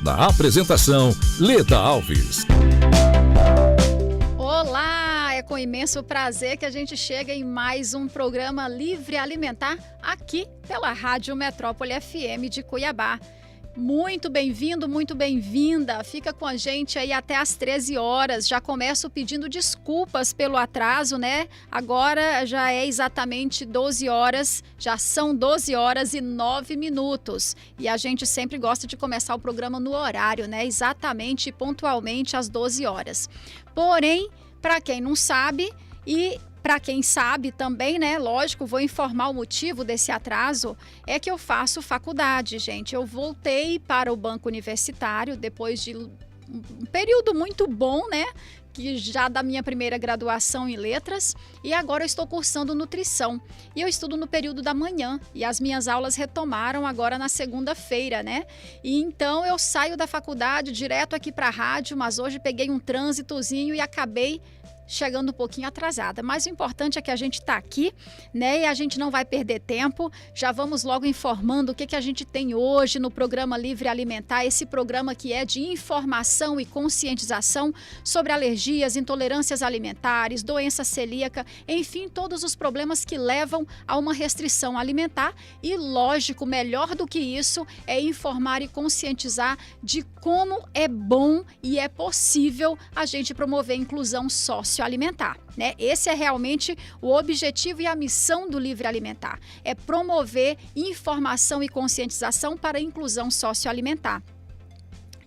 Na apresentação, Leda Alves. Olá, é com imenso prazer que a gente chega em mais um programa Livre Alimentar aqui pela Rádio Metrópole FM de Cuiabá. Muito bem-vindo, muito bem-vinda. Fica com a gente aí até às 13 horas. Já começo pedindo desculpas pelo atraso, né? Agora já é exatamente 12 horas, já são 12 horas e 9 minutos. E a gente sempre gosta de começar o programa no horário, né? Exatamente, pontualmente às 12 horas. Porém, para quem não sabe e para quem sabe também, né, lógico, vou informar o motivo desse atraso, é que eu faço faculdade, gente. Eu voltei para o banco universitário depois de um período muito bom, né, que já da minha primeira graduação em letras, e agora eu estou cursando nutrição. E eu estudo no período da manhã, e as minhas aulas retomaram agora na segunda-feira, né? E então eu saio da faculdade direto aqui para a rádio, mas hoje peguei um trânsitozinho e acabei chegando um pouquinho atrasada, mas o importante é que a gente está aqui, né? E a gente não vai perder tempo. Já vamos logo informando o que a gente tem hoje no programa Livre Alimentar, esse programa que é de informação e conscientização sobre alergias, intolerâncias alimentares, doença celíaca, enfim, todos os problemas que levam a uma restrição alimentar. E lógico, melhor do que isso é informar e conscientizar de como é bom e é possível a gente promover a inclusão socioalimentar, né? Esse é realmente o objetivo e a missão do Livre Alimentar, é promover informação e conscientização para a inclusão socioalimentar.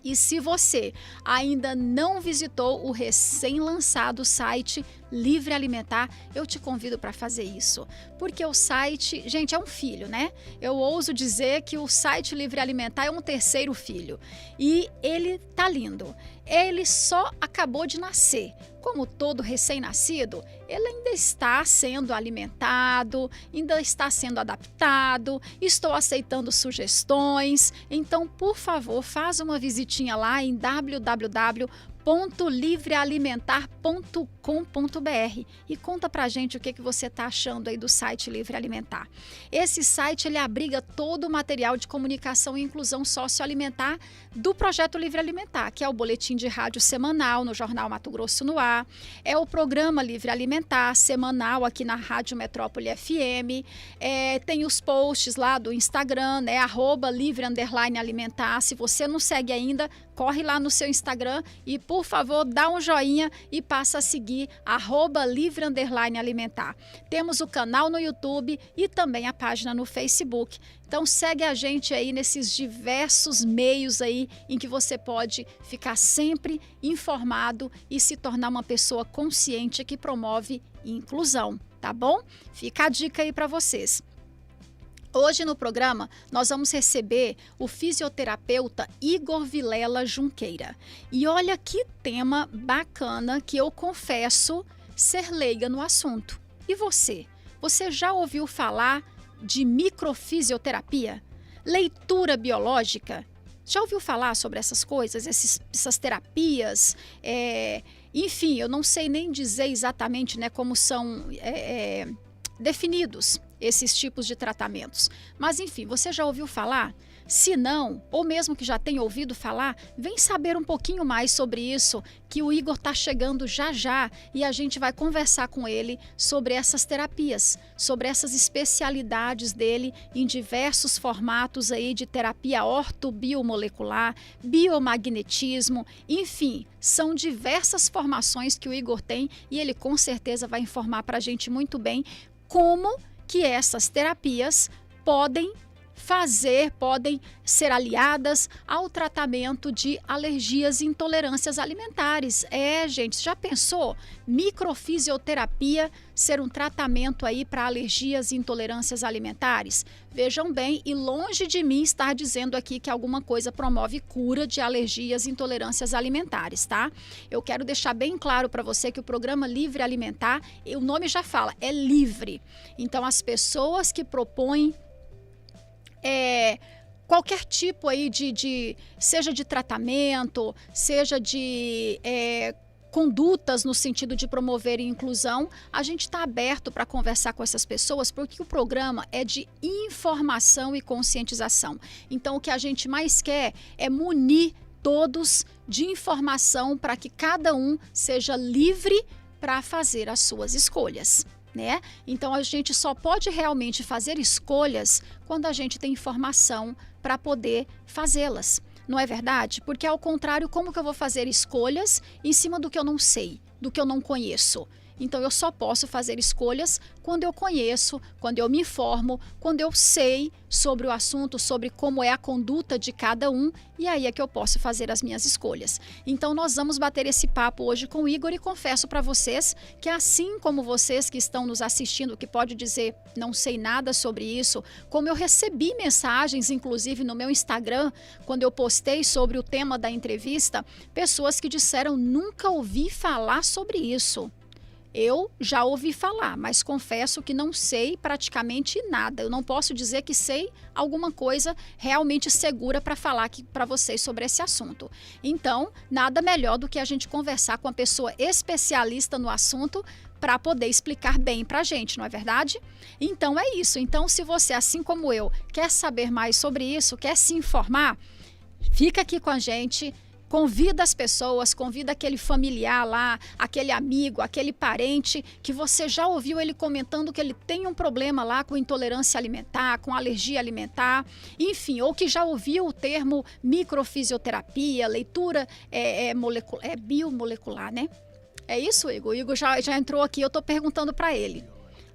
E se você ainda não visitou o recém-lançado site Livre Alimentar, eu te convido para fazer isso. Porque o site, gente, é um filho, né? Eu ouso dizer que o site Livre Alimentar é um terceiro filho. E ele tá lindo. Ele só acabou de nascer. Como todo recém-nascido, ele ainda está sendo alimentado, ainda está sendo adaptado, estou aceitando sugestões. Então, por favor, faz uma visitinha lá em www.livrealimentar.com.br e conta pra gente o que você está achando aí do site Livre Alimentar. Esse site ele abriga todo o material de comunicação e inclusão socioalimentar do projeto Livre Alimentar, que é o boletim de rádio semanal no Jornal Mato Grosso no Ar, é o programa Livre Alimentar semanal aqui na Rádio Metrópole FM, tem os posts lá do Instagram, né, @livre_alimentar. Se você não segue ainda, corre lá no seu Instagram e, por favor, dá um joinha e passa a seguir @livre_alimentar. Temos o canal no YouTube e também a página no Facebook. Então segue a gente aí nesses diversos meios aí em que você pode ficar sempre informado e se tornar uma pessoa consciente que promove inclusão, tá bom? Fica a dica aí para vocês. Hoje no programa nós vamos receber o fisioterapeuta Igor Vilela Junqueira. E olha que tema bacana que eu confesso ser leiga no assunto. E você? Você já ouviu falar de microfisioterapia? Leitura biológica? Já ouviu falar sobre essas coisas, essas terapias? Enfim, eu não sei nem dizer exatamente, né, como são definidos esses tipos de tratamentos. Mas enfim, você já ouviu falar? Se não, ou mesmo que já tenha ouvido falar, vem saber um pouquinho mais sobre isso, que o Igor está chegando já já e a gente vai conversar com ele sobre essas terapias, sobre essas especialidades dele em diversos formatos aí de terapia ortobiomolecular, biomagnetismo, enfim, são diversas formações que o Igor tem e ele com certeza vai informar para a gente muito bem como que essas terapias podem ser aliadas ao tratamento de alergias e intolerâncias alimentares. Gente, já pensou? Microfisioterapia ser um tratamento aí para alergias e intolerâncias alimentares? Vejam bem, e longe de mim estar dizendo aqui que alguma coisa promove cura de alergias e intolerâncias alimentares, tá? Eu quero deixar bem claro para você que o programa Livre Alimentar, o nome já fala, é livre. Então, as pessoas que propõem qualquer tipo aí seja de tratamento, seja de condutas no sentido de promover inclusão, a gente está aberto para conversar com essas pessoas, porque o programa é de informação e conscientização. Então, o que a gente mais quer é munir todos de informação para que cada um seja livre para fazer as suas escolhas, né? Então a gente só pode realmente fazer escolhas quando a gente tem informação para poder fazê-las. Não é verdade? Porque ao contrário, como que eu vou fazer escolhas em cima do que eu não sei, do que eu não conheço? Então eu só posso fazer escolhas quando eu conheço, quando eu me informo, quando eu sei sobre o assunto, sobre como é a conduta de cada um, e aí é que eu posso fazer as minhas escolhas. Então nós vamos bater esse papo hoje com o Igor e confesso para vocês que assim como vocês que estão nos assistindo, que pode dizer não sei nada sobre isso, como eu recebi mensagens, inclusive no meu Instagram, quando eu postei sobre o tema da entrevista, pessoas que disseram nunca ouvi falar sobre isso. Eu já ouvi falar, mas confesso que não sei praticamente nada. Eu não posso dizer que sei alguma coisa realmente segura para falar para vocês sobre esse assunto. Então, nada melhor do que a gente conversar com uma pessoa especialista no assunto para poder explicar bem para a gente, não é verdade? Então é isso. Então, se você, assim como eu, quer saber mais sobre isso, quer se informar, fica aqui com a gente. Convida as pessoas, convida aquele familiar lá, aquele amigo, aquele parente que você já ouviu ele comentando que ele tem um problema lá com intolerância alimentar, com alergia alimentar, enfim, ou que já ouviu o termo microfisioterapia, leitura biomolecular, né? É isso, Igor? O Igor já entrou aqui, eu estou perguntando para ele.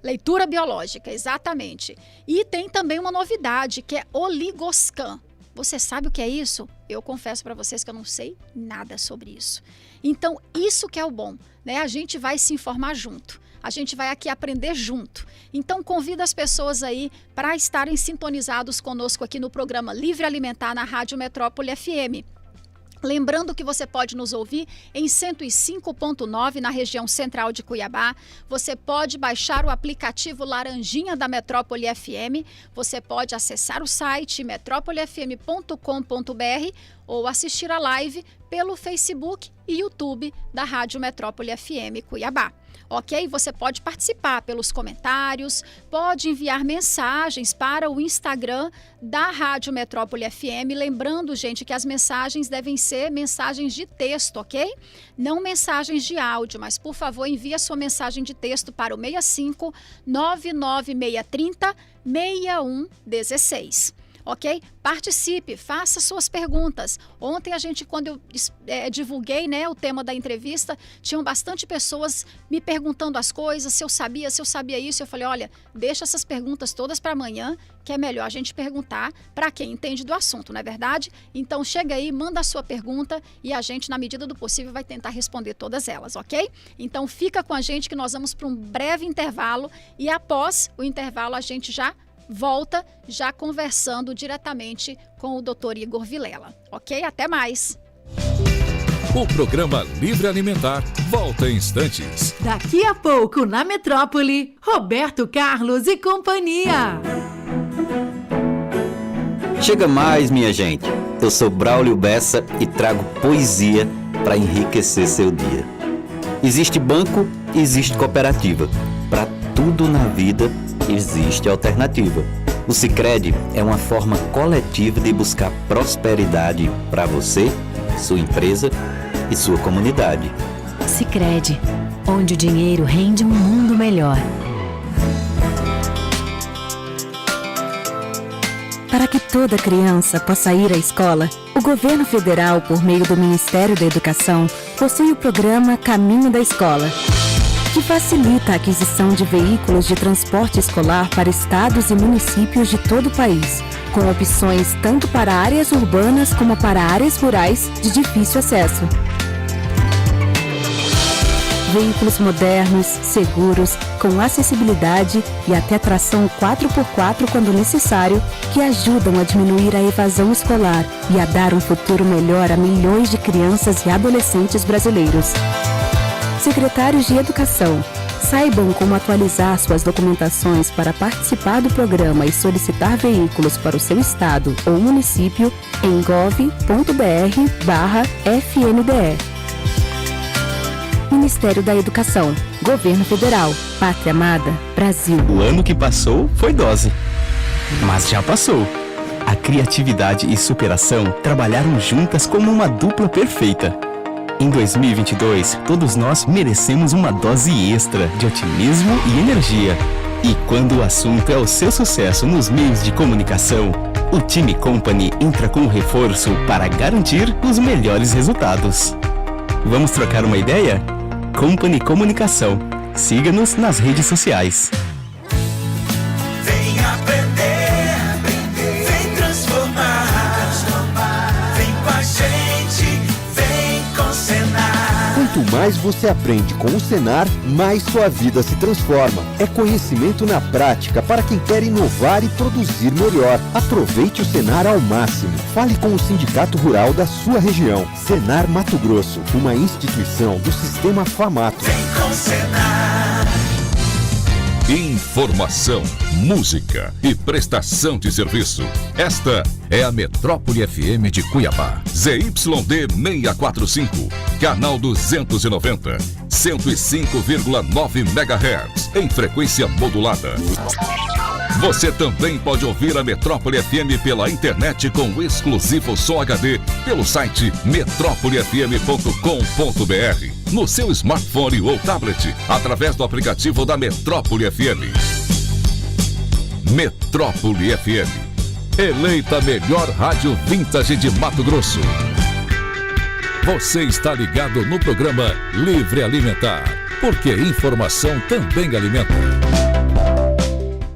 Leitura biológica, exatamente. E tem também uma novidade, que é Oligoscan. Você sabe o que é isso? Eu confesso para vocês que eu não sei nada sobre isso. Então, isso que é o bom, né? A gente vai se informar junto. A gente vai aqui aprender junto. Então, convido as pessoas aí para estarem sintonizados conosco aqui no programa Livre Alimentar na Rádio Metrópole FM. Lembrando que você pode nos ouvir em 105.9 na região central de Cuiabá. Você pode baixar o aplicativo Laranjinha da Metrópole FM. Você pode acessar o site metropolefm.com.br ou assistir a live pelo Facebook e YouTube da Rádio Metrópole FM Cuiabá. Ok? Você pode participar pelos comentários, pode enviar mensagens para o Instagram da Rádio Metrópole FM. Lembrando, gente, que as mensagens devem ser mensagens de texto, ok? Não mensagens de áudio, mas por favor envie a sua mensagem de texto para o 65 99630 6116. Ok? Participe, faça suas perguntas. Ontem quando eu divulguei, né, o tema da entrevista, tinham bastante pessoas me perguntando as coisas, se eu sabia isso. Eu falei, olha, deixa essas perguntas todas para amanhã, que é melhor a gente perguntar para quem entende do assunto, não é verdade? Então chega aí, manda a sua pergunta e a gente, na medida do possível, vai tentar responder todas elas, ok? Então fica com a gente que nós vamos para um breve intervalo e após o intervalo a gente já volta já conversando diretamente com o Dr. Igor Vilela. Ok? Até mais! O programa Livre Alimentar volta em instantes. Daqui a pouco, na Metrópole, Roberto Carlos e companhia. Chega mais, minha gente. Eu sou Braulio Bessa e trago poesia para enriquecer seu dia. Existe banco, existe cooperativa. Para tudo na vida existe alternativa. O Sicredi é uma forma coletiva de buscar prosperidade para você, sua empresa e sua comunidade. Sicredi, onde o dinheiro rende um mundo melhor. Para que toda criança possa ir à escola, o governo federal, por meio do Ministério da Educação, possui o programa Caminho da Escola, que facilita a aquisição de veículos de transporte escolar para estados e municípios de todo o país, com opções tanto para áreas urbanas como para áreas rurais de difícil acesso. Veículos modernos, seguros, com acessibilidade e até tração 4x4 quando necessário, que ajudam a diminuir a evasão escolar e a dar um futuro melhor a milhões de crianças e adolescentes brasileiros. Secretários de Educação, saibam como atualizar suas documentações para participar do programa e solicitar veículos para o seu estado ou município em gov.br/FNDE. Ministério da Educação, Governo Federal, Pátria Amada, Brasil. O ano que passou foi dose, mas já passou. A criatividade e superação trabalharam juntas como uma dupla perfeita. Em 2022, todos nós merecemos uma dose extra de otimismo e energia. E quando o assunto é o seu sucesso nos meios de comunicação, o time Company entra com reforço para garantir os melhores resultados. Vamos trocar uma ideia? Company Comunicação. Siga-nos nas redes sociais. Vem aprender, vem transformar, vem com a gente, vem com o Senar. Quanto mais você aprende com o Senar, mais sua vida se transforma. É conhecimento na prática para quem quer inovar e produzir melhor. Aproveite o Senar ao máximo. Fale com o Sindicato Rural da sua região. Senar Mato Grosso, uma instituição do Sistema Famato. Vem com o Senar. Informação, música e prestação de serviço. Esta é a Metrópole FM de Cuiabá. ZYD 645, canal 290, 105,9 MHz, em frequência modulada. Você também pode ouvir a Metrópole FM pela internet com exclusivo som HD pelo site metrópolefm.com.br. No seu smartphone ou tablet, através do aplicativo da Metrópole FM. Metrópole FM, eleita a melhor rádio vintage de Mato Grosso. Você está ligado no programa Livre Alimentar, porque informação também alimenta.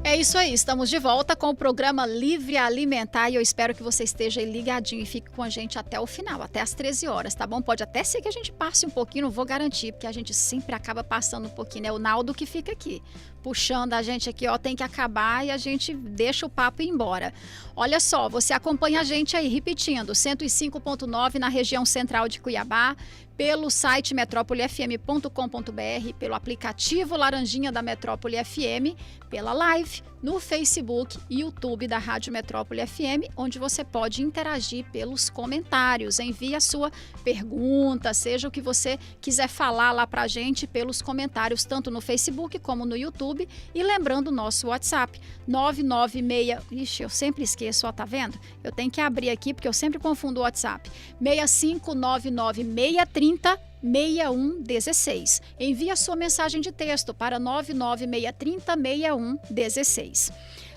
É isso aí, estamos de volta com o programa Livre Alimentar e eu espero que você esteja aí ligadinho e fique com a gente até o final, até às 13 horas, tá bom? Pode até ser que a gente passe um pouquinho, não vou garantir, porque a gente sempre acaba passando um pouquinho, é o Naldo que fica aqui, puxando a gente aqui, ó, tem que acabar e a gente deixa o papo ir embora. Olha só, você acompanha a gente aí, repetindo, 105.9 na região central de Cuiabá, pelo site metrópolefm.com.br, pelo aplicativo Laranjinha da Metrópole FM, pela live no Facebook e YouTube da Rádio Metrópole FM, onde você pode interagir pelos comentários. Envie a sua pergunta, seja o que você quiser falar lá pra gente pelos comentários, tanto no Facebook como no YouTube. E lembrando o nosso WhatsApp, 996... Ixi, eu sempre esqueço, ó, tá vendo? Eu tenho que abrir aqui, porque eu sempre confundo o WhatsApp. 6599-630-6116. Envie a sua mensagem de texto para 99630-6116.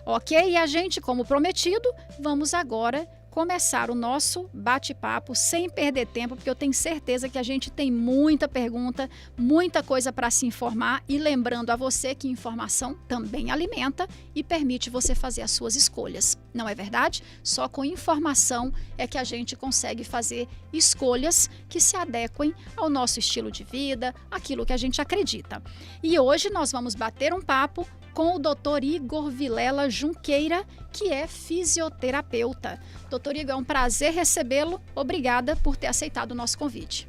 Ok? E a gente, como prometido, vamos agora começar o nosso bate-papo sem perder tempo, porque eu tenho certeza que a gente tem muita pergunta, muita coisa para se informar e lembrando a você que informação também alimenta e permite você fazer as suas escolhas. Não é verdade? Só com informação é que a gente consegue fazer escolhas que se adequem ao nosso estilo de vida, aquilo que a gente acredita. E hoje nós vamos bater um papo com o Dr. Igor Vilela Junqueira, que é fisioterapeuta. Dr. Igor, é um prazer recebê-lo. Obrigada por ter aceitado o nosso convite.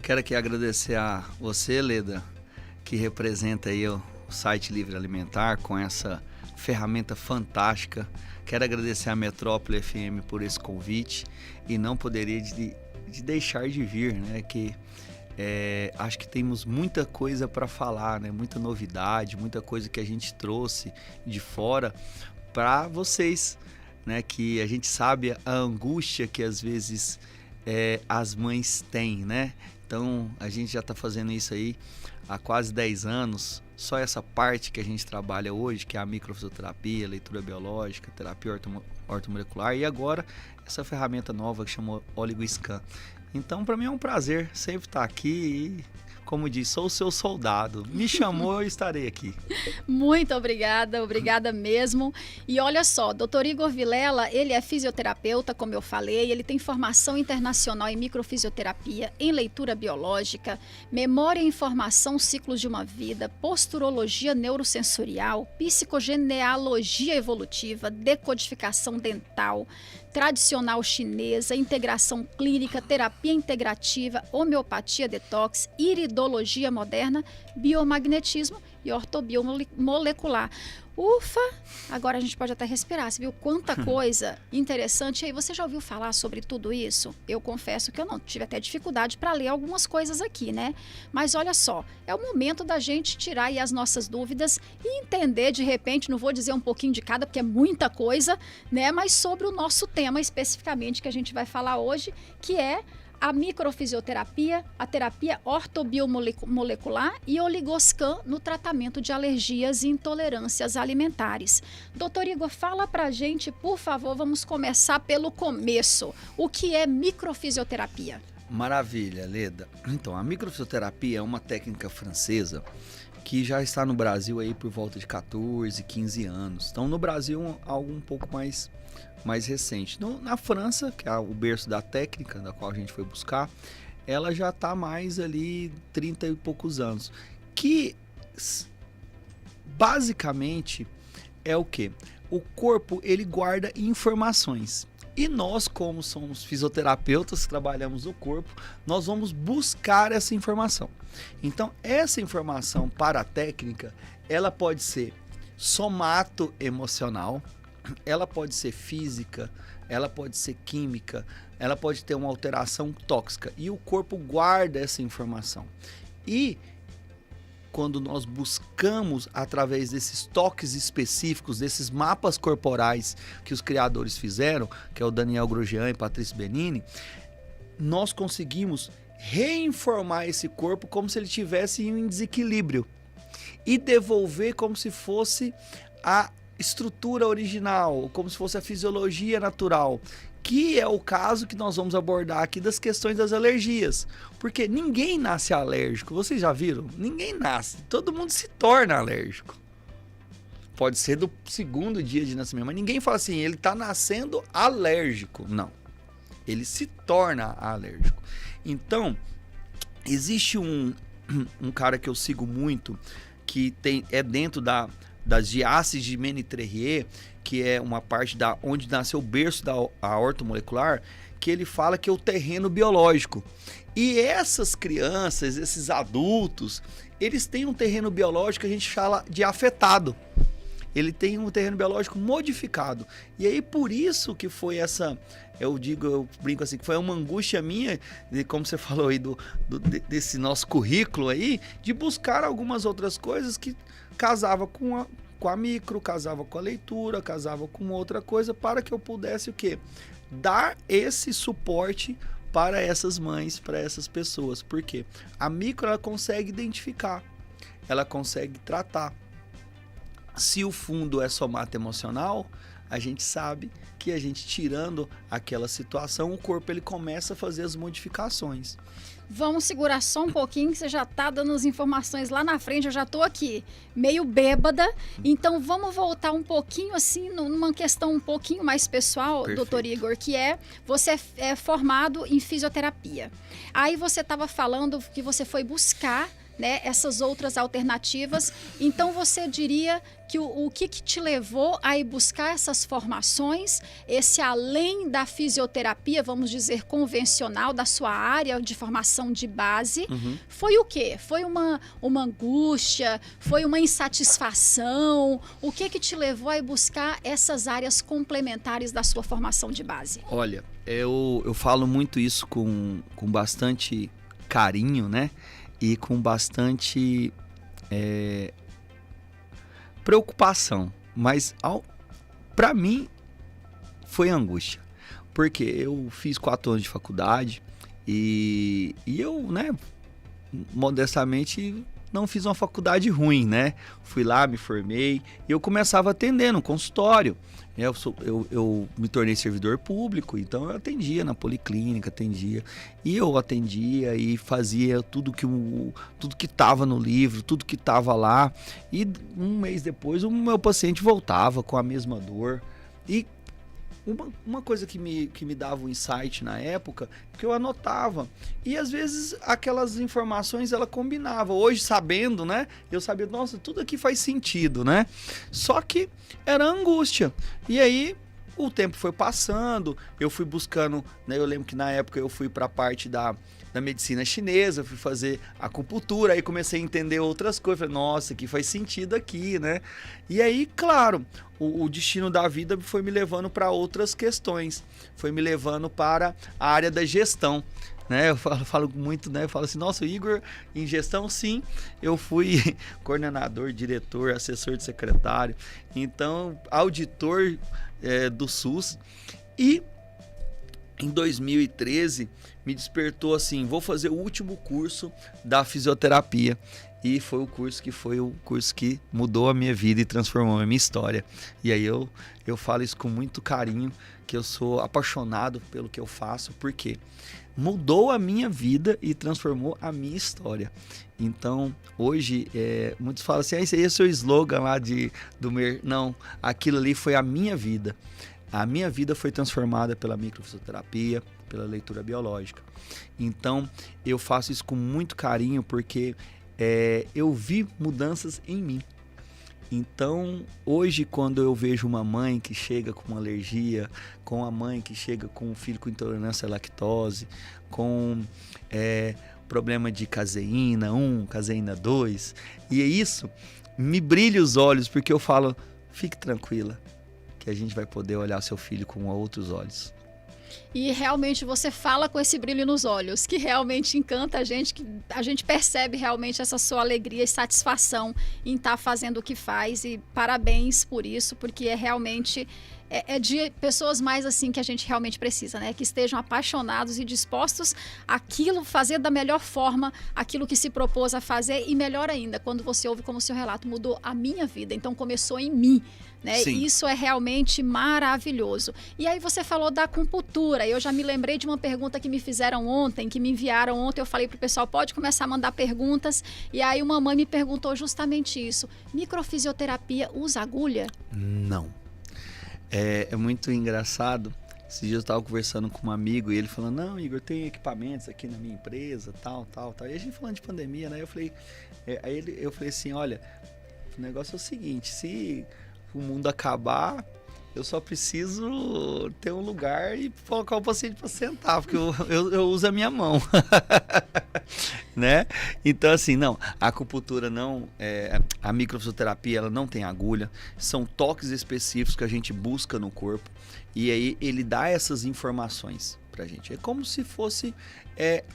Quero aqui agradecer a você, Leda, que representa aí o site Livre Alimentar com essa ferramenta fantástica. Quero agradecer a Metrópole FM por esse convite e não poderia de deixar de vir, né? Que acho que temos muita coisa para falar, né? Muita novidade, muita coisa que a gente trouxe de fora para vocês, né? Que a gente sabe a angústia que às vezes as mães têm, né? Então a gente já está fazendo isso aí há quase 10 anos. Só essa parte que a gente trabalha hoje, que é a microfisioterapia, leitura biológica, terapia ortomolecular e agora essa ferramenta nova que chamou OligoScan. Então, para mim é um prazer sempre estar aqui e, como diz, sou o seu soldado. Me chamou, eu estarei aqui. Muito obrigada, obrigada mesmo. E olha só, Dr. Igor Vilela, ele é fisioterapeuta, como eu falei, ele tem formação internacional em microfisioterapia, em leitura biológica, memória e informação, ciclos de uma vida, posturologia neurosensorial, psicogenealogia evolutiva, decodificação dental, tradicional chinesa, integração clínica, terapia integrativa, homeopatia detox, iridologia moderna, biomagnetismo e ortobiomolecular. Ufa! Agora a gente pode até respirar. Você viu quanta coisa interessante aí? Você já ouviu falar sobre tudo isso? Eu confesso que eu não tive até dificuldade para ler algumas coisas aqui, né? Mas olha só, é o momento da gente tirar aí as nossas dúvidas e entender de repente, não vou dizer um pouquinho de cada, porque é muita coisa, né? Mas sobre o nosso tema especificamente que a gente vai falar hoje, que é a microfisioterapia, a terapia ortobiomolecular e oligoscan no tratamento de alergias e intolerâncias alimentares. Doutor Igor, fala pra gente, por favor, vamos começar pelo começo. O que é microfisioterapia? Maravilha, Leda. Então, a microfisioterapia é uma técnica francesa que já está no Brasil aí por volta de 14, 15 anos. Então, no Brasil, algo um pouco mais recente. Na França, que é o berço da técnica, da qual a gente foi buscar, ela já está mais ali 30 e poucos anos. Que, basicamente, é o quê? O corpo, ele guarda informações. E nós, como somos fisioterapeutas que trabalhamos no corpo, nós vamos buscar essa informação. Então, essa informação para a técnica, ela pode ser somato-emocional, ela pode ser física, ela pode ser química, ela pode ter uma alteração tóxica. E o corpo guarda essa informação. E quando nós buscamos através desses toques específicos, desses mapas corporais que os criadores fizeram, que é o Daniel Grosjean e Patrice Benini, nós conseguimos reinformar esse corpo como se ele tivesse em desequilíbrio e devolver como se fosse a estrutura original, como se fosse a fisiologia natural, que é o caso que nós vamos abordar aqui das questões das alergias, porque ninguém nasce alérgico, vocês já viram? Ninguém nasce, todo mundo se torna alérgico. Pode ser do segundo dia de nascimento, mas ninguém fala assim, ele está nascendo alérgico, não. Ele se torna alérgico. Então, existe um cara que eu sigo muito, que é dentro das diáceses de Ménitrier, que é uma parte onde nasceu o berço da aorta molecular, que ele fala que é o terreno biológico. E essas crianças, esses adultos, eles têm um terreno biológico que a gente fala de afetado. Ele tem um terreno biológico modificado. E aí, por isso que foi eu brinco assim, que foi uma angústia minha, como você falou aí, desse nosso currículo aí, de buscar algumas outras coisas que casava com a micro, casava com a leitura, casava com outra coisa, para que eu pudesse o quê? Dar esse suporte para essas mães, para essas pessoas. Por quê? A micro, ela consegue identificar, ela consegue tratar. Se o fundo é somato-emocional, a gente sabe que a gente tirando aquela situação, o corpo ele começa a fazer as modificações. Vamos segurar só um pouquinho, que você já está dando as informações lá na frente, eu já estou aqui meio bêbada, então vamos voltar um pouquinho assim, numa questão um pouquinho mais pessoal, Perfeito. Doutor Igor, que você é formado em fisioterapia. Aí você estava falando que você foi buscar, né, essas outras alternativas, então você diria que o que te levou a ir buscar essas formações, esse além da fisioterapia, vamos dizer, convencional, da sua área de formação de base, foi o quê? Foi uma angústia? Foi uma insatisfação? O que te levou a ir buscar essas áreas complementares da sua formação de base? Olha, eu falo muito isso com bastante carinho, né? E com bastante preocupação, mas para mim foi angústia, porque eu fiz 4 anos de faculdade e eu, né, modestamente não fiz uma faculdade ruim, né? Fui lá, me formei e eu começava atendendo no consultório. Eu me tornei servidor público, então eu atendia na policlínica, e eu atendia e fazia tudo que estava no livro, tudo que estava lá, e um mês depois o meu paciente voltava com a mesma dor. E uma coisa que me dava um insight na época, porque eu anotava, e às vezes aquelas informações ela combinava. Hoje, sabendo, né, eu sabia, nossa, tudo aqui faz sentido, né? Só que era angústia. E aí o tempo foi passando, eu fui buscando, né? Eu lembro que na época eu fui para a parte da medicina chinesa, fui fazer acupuntura, aí comecei a entender outras coisas, falei, nossa, que faz sentido aqui, né? E aí, claro, o destino da vida foi me levando para outras questões, foi me levando para a área da gestão, né? Eu falo muito, né? Eu falo assim, nossa, o Igor, em gestão, sim, eu fui coordenador, diretor, assessor de secretário, então, auditor do SUS, e em 2013 me despertou assim, vou fazer o último curso da fisioterapia, e foi o curso que mudou a minha vida e transformou a minha história. E aí eu falo isso com muito carinho, que eu sou apaixonado pelo que eu faço, porque mudou a minha vida e transformou a minha história. Então, hoje, muitos falam assim, esse aí é o seu slogan lá Não, aquilo ali foi a minha vida. A minha vida foi transformada pela microfisioterapia, pela leitura biológica. Então, eu faço isso com muito carinho, porque eu vi mudanças em mim. Então, hoje, quando eu vejo uma mãe que chega com uma alergia, com a mãe que chega com um filho com intolerância à lactose, com problema de caseína 1, caseína 2, e isso me brilha os olhos, porque eu falo, fique tranquila, que a gente vai poder olhar seu filho com outros olhos. E realmente você fala com esse brilho nos olhos, que realmente encanta a gente, que a gente percebe realmente essa sua alegria e satisfação em estar fazendo o que faz, e parabéns por isso, porque realmente de pessoas mais assim que a gente realmente precisa, né? Que estejam apaixonados e dispostos àquilo, fazer da melhor forma aquilo que se propôs a fazer, e melhor ainda, quando você ouve como o seu relato mudou a minha vida, então começou em mim, né? Isso é realmente maravilhoso. E aí você falou da acupuntura, eu já me lembrei de uma pergunta que me fizeram ontem, que me enviaram ontem, eu falei pro pessoal, pode começar a mandar perguntas, e aí uma mãe me perguntou justamente isso, microfisioterapia usa agulha? Não. É muito engraçado. Esses dias eu estava conversando com um amigo e ele falando, não, Igor, tem equipamentos aqui na minha empresa, tal. E a gente falando de pandemia, né? Eu falei assim, olha, o negócio é o seguinte, se o mundo acabar, eu só preciso ter um lugar e colocar o paciente para sentar, porque eu uso a minha mão. Né? Então, assim, não, a acupuntura não, a microfisioterapia, ela não tem agulha, são toques específicos que a gente busca no corpo, e aí ele dá essas informações pra gente. É como se fosse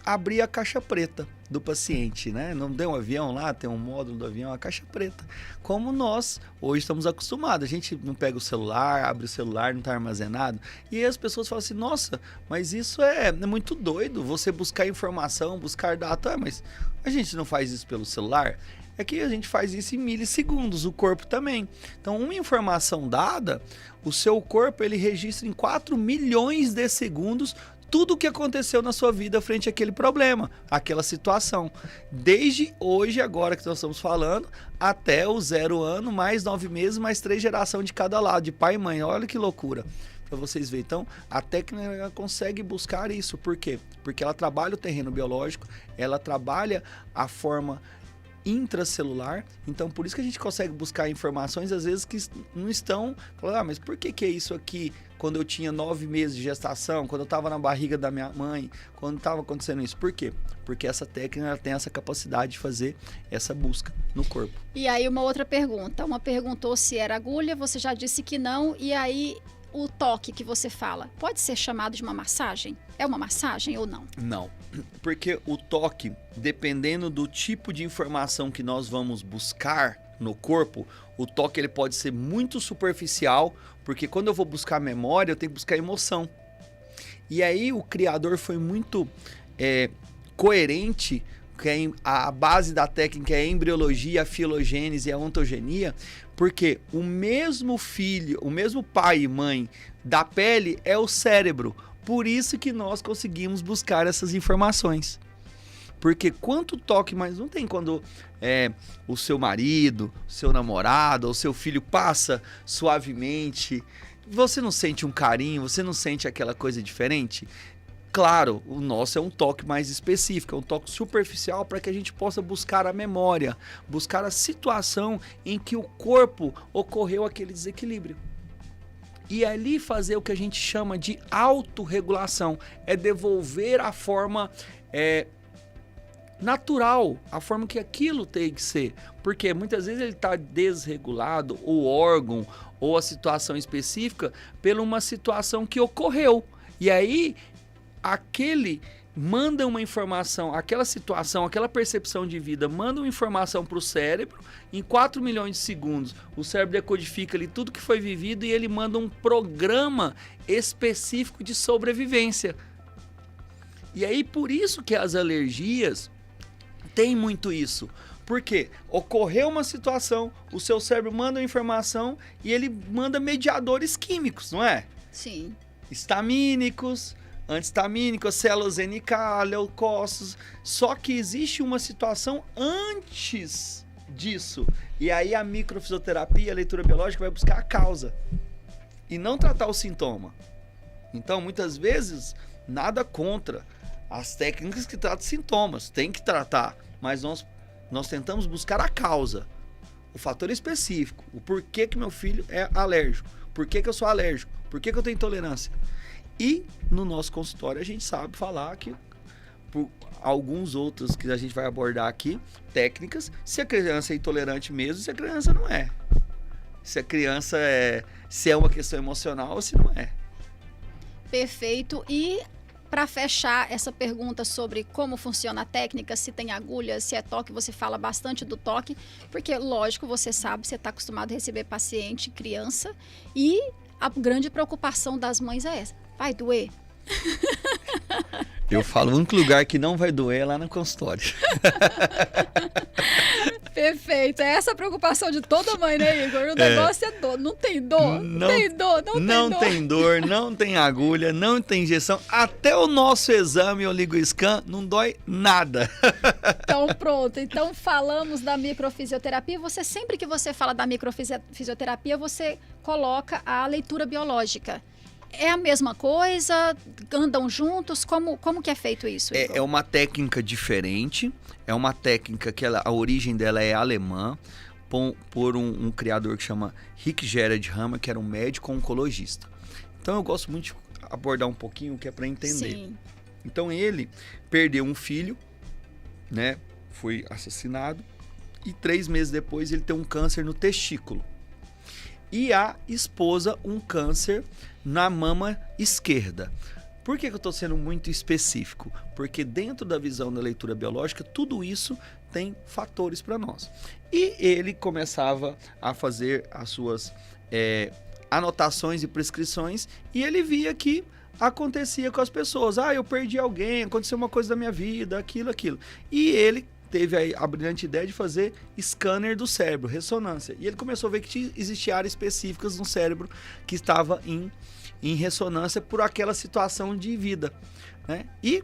abrir a caixa preta do paciente, né? Não tem um avião lá, tem um módulo do avião, a caixa preta. Como nós hoje estamos acostumados, a gente não pega o celular, abre o celular, não está armazenado, e aí as pessoas falam assim, nossa, mas isso é muito doido, você buscar informação, buscar data, mas a gente não faz isso pelo celular? É que a gente faz isso em milissegundos, o corpo também. Então, uma informação dada, o seu corpo ele registra em 4 milhões de segundos tudo o que aconteceu na sua vida frente àquele problema, aquela situação. Desde hoje, agora que nós estamos falando, até o 0 ano, mais 9 meses, mais 3 gerações de cada lado, de pai e mãe. Olha que loucura. Para vocês verem. Então, a técnica consegue buscar isso. Por quê? Porque ela trabalha o terreno biológico, ela trabalha a forma intracelular, então por isso que a gente consegue buscar informações às vezes que não estão falando, mas por que é isso aqui quando eu tinha 9 meses de gestação, quando eu estava na barriga da minha mãe, quando estava acontecendo isso? Por quê? Porque essa técnica ela tem essa capacidade de fazer essa busca no corpo. E aí uma outra pergunta, uma perguntou se era agulha, você já disse que não, e aí o toque que você fala, pode ser chamado de uma massagem? É uma massagem ou não? Não, porque o toque, dependendo do tipo de informação que nós vamos buscar no corpo, o toque ele pode ser muito superficial, porque quando eu vou buscar memória, eu tenho que buscar emoção. E aí o criador foi muito coerente, que a base da técnica é a embriologia, a filogênese e a ontogenia, porque o mesmo filho, o mesmo pai e mãe da pele é o cérebro. Por isso que nós conseguimos buscar essas informações. Porque quanto toque, mas não tem quando o seu marido, seu namorado ou seu filho passa suavemente, você não sente um carinho, você não sente aquela coisa diferente? Claro, o nosso é um toque mais específico, é um toque superficial para que a gente possa buscar a memória, buscar a situação em que o corpo ocorreu aquele desequilíbrio. e ali fazer o que a gente chama de autorregulação, é devolver a forma natural, a forma que aquilo tem que ser, porque muitas vezes ele está desregulado, o órgão ou a situação específica, por uma situação que ocorreu, e aí aquele manda uma informação, aquela situação, aquela percepção de vida, manda uma informação para o cérebro, em 4 milhões de segundos, o cérebro decodifica ali tudo que foi vivido e ele manda um programa específico de sobrevivência. E aí por isso que as alergias têm muito isso, porque ocorreu uma situação, o seu cérebro manda uma informação e ele manda mediadores químicos, não é? Sim. Histamínicos, antistamínicos, células NK, leucócitos, só que existe uma situação antes disso, e aí a microfisioterapia, a leitura biológica vai buscar a causa e não tratar o sintoma. Então, muitas vezes, nada contra as técnicas que tratam sintomas, tem que tratar, mas nós tentamos buscar a causa, o fator específico, o porquê que meu filho é alérgico, por que eu sou alérgico, por que eu tenho intolerância. E no nosso consultório a gente sabe falar que, por alguns outros que a gente vai abordar aqui, técnicas, se a criança é intolerante mesmo, se a criança não é. Se a criança se é uma questão emocional ou se não é. Perfeito. E para fechar essa pergunta sobre como funciona a técnica, se tem agulha, se é toque, você fala bastante do toque, porque lógico, você sabe, você está acostumado a receber paciente, criança, e a grande preocupação das mães é essa: vai doer? Eu falo, o único lugar que não vai doer é lá no consultório. Perfeito, é essa a preocupação de toda mãe, né, Igor? O negócio é dor, não tem dor, não tem dor, não tem dor, não tem agulha, não tem injeção, até o nosso exame OligoScan não dói nada. Então pronto, então falamos da microfisioterapia, sempre que você fala da microfisioterapia, você coloca a leitura biológica. É a mesma coisa? Andam juntos? Como que é feito isso, Igor? É uma técnica diferente, é uma técnica que a origem dela é alemã, por um criador que chama Rick Gerard Hammer, que era um médico oncologista. Então eu gosto muito de abordar um pouquinho, que é para entender. Sim. Então ele perdeu um filho, né? Foi assassinado, e 3 meses depois ele tem um câncer no testículo. E a esposa, um câncer na mama esquerda. Por que eu estou sendo muito específico? Porque dentro da visão da leitura biológica, tudo isso tem fatores para nós. E ele começava a fazer as suas anotações e prescrições, e ele via que acontecia com as pessoas. Eu perdi alguém, aconteceu uma coisa da minha vida, aquilo. E ele teve a brilhante ideia de fazer scanner do cérebro, ressonância. E ele começou a ver que existiam áreas específicas no cérebro que estava em ressonância por aquela situação de vida, né? E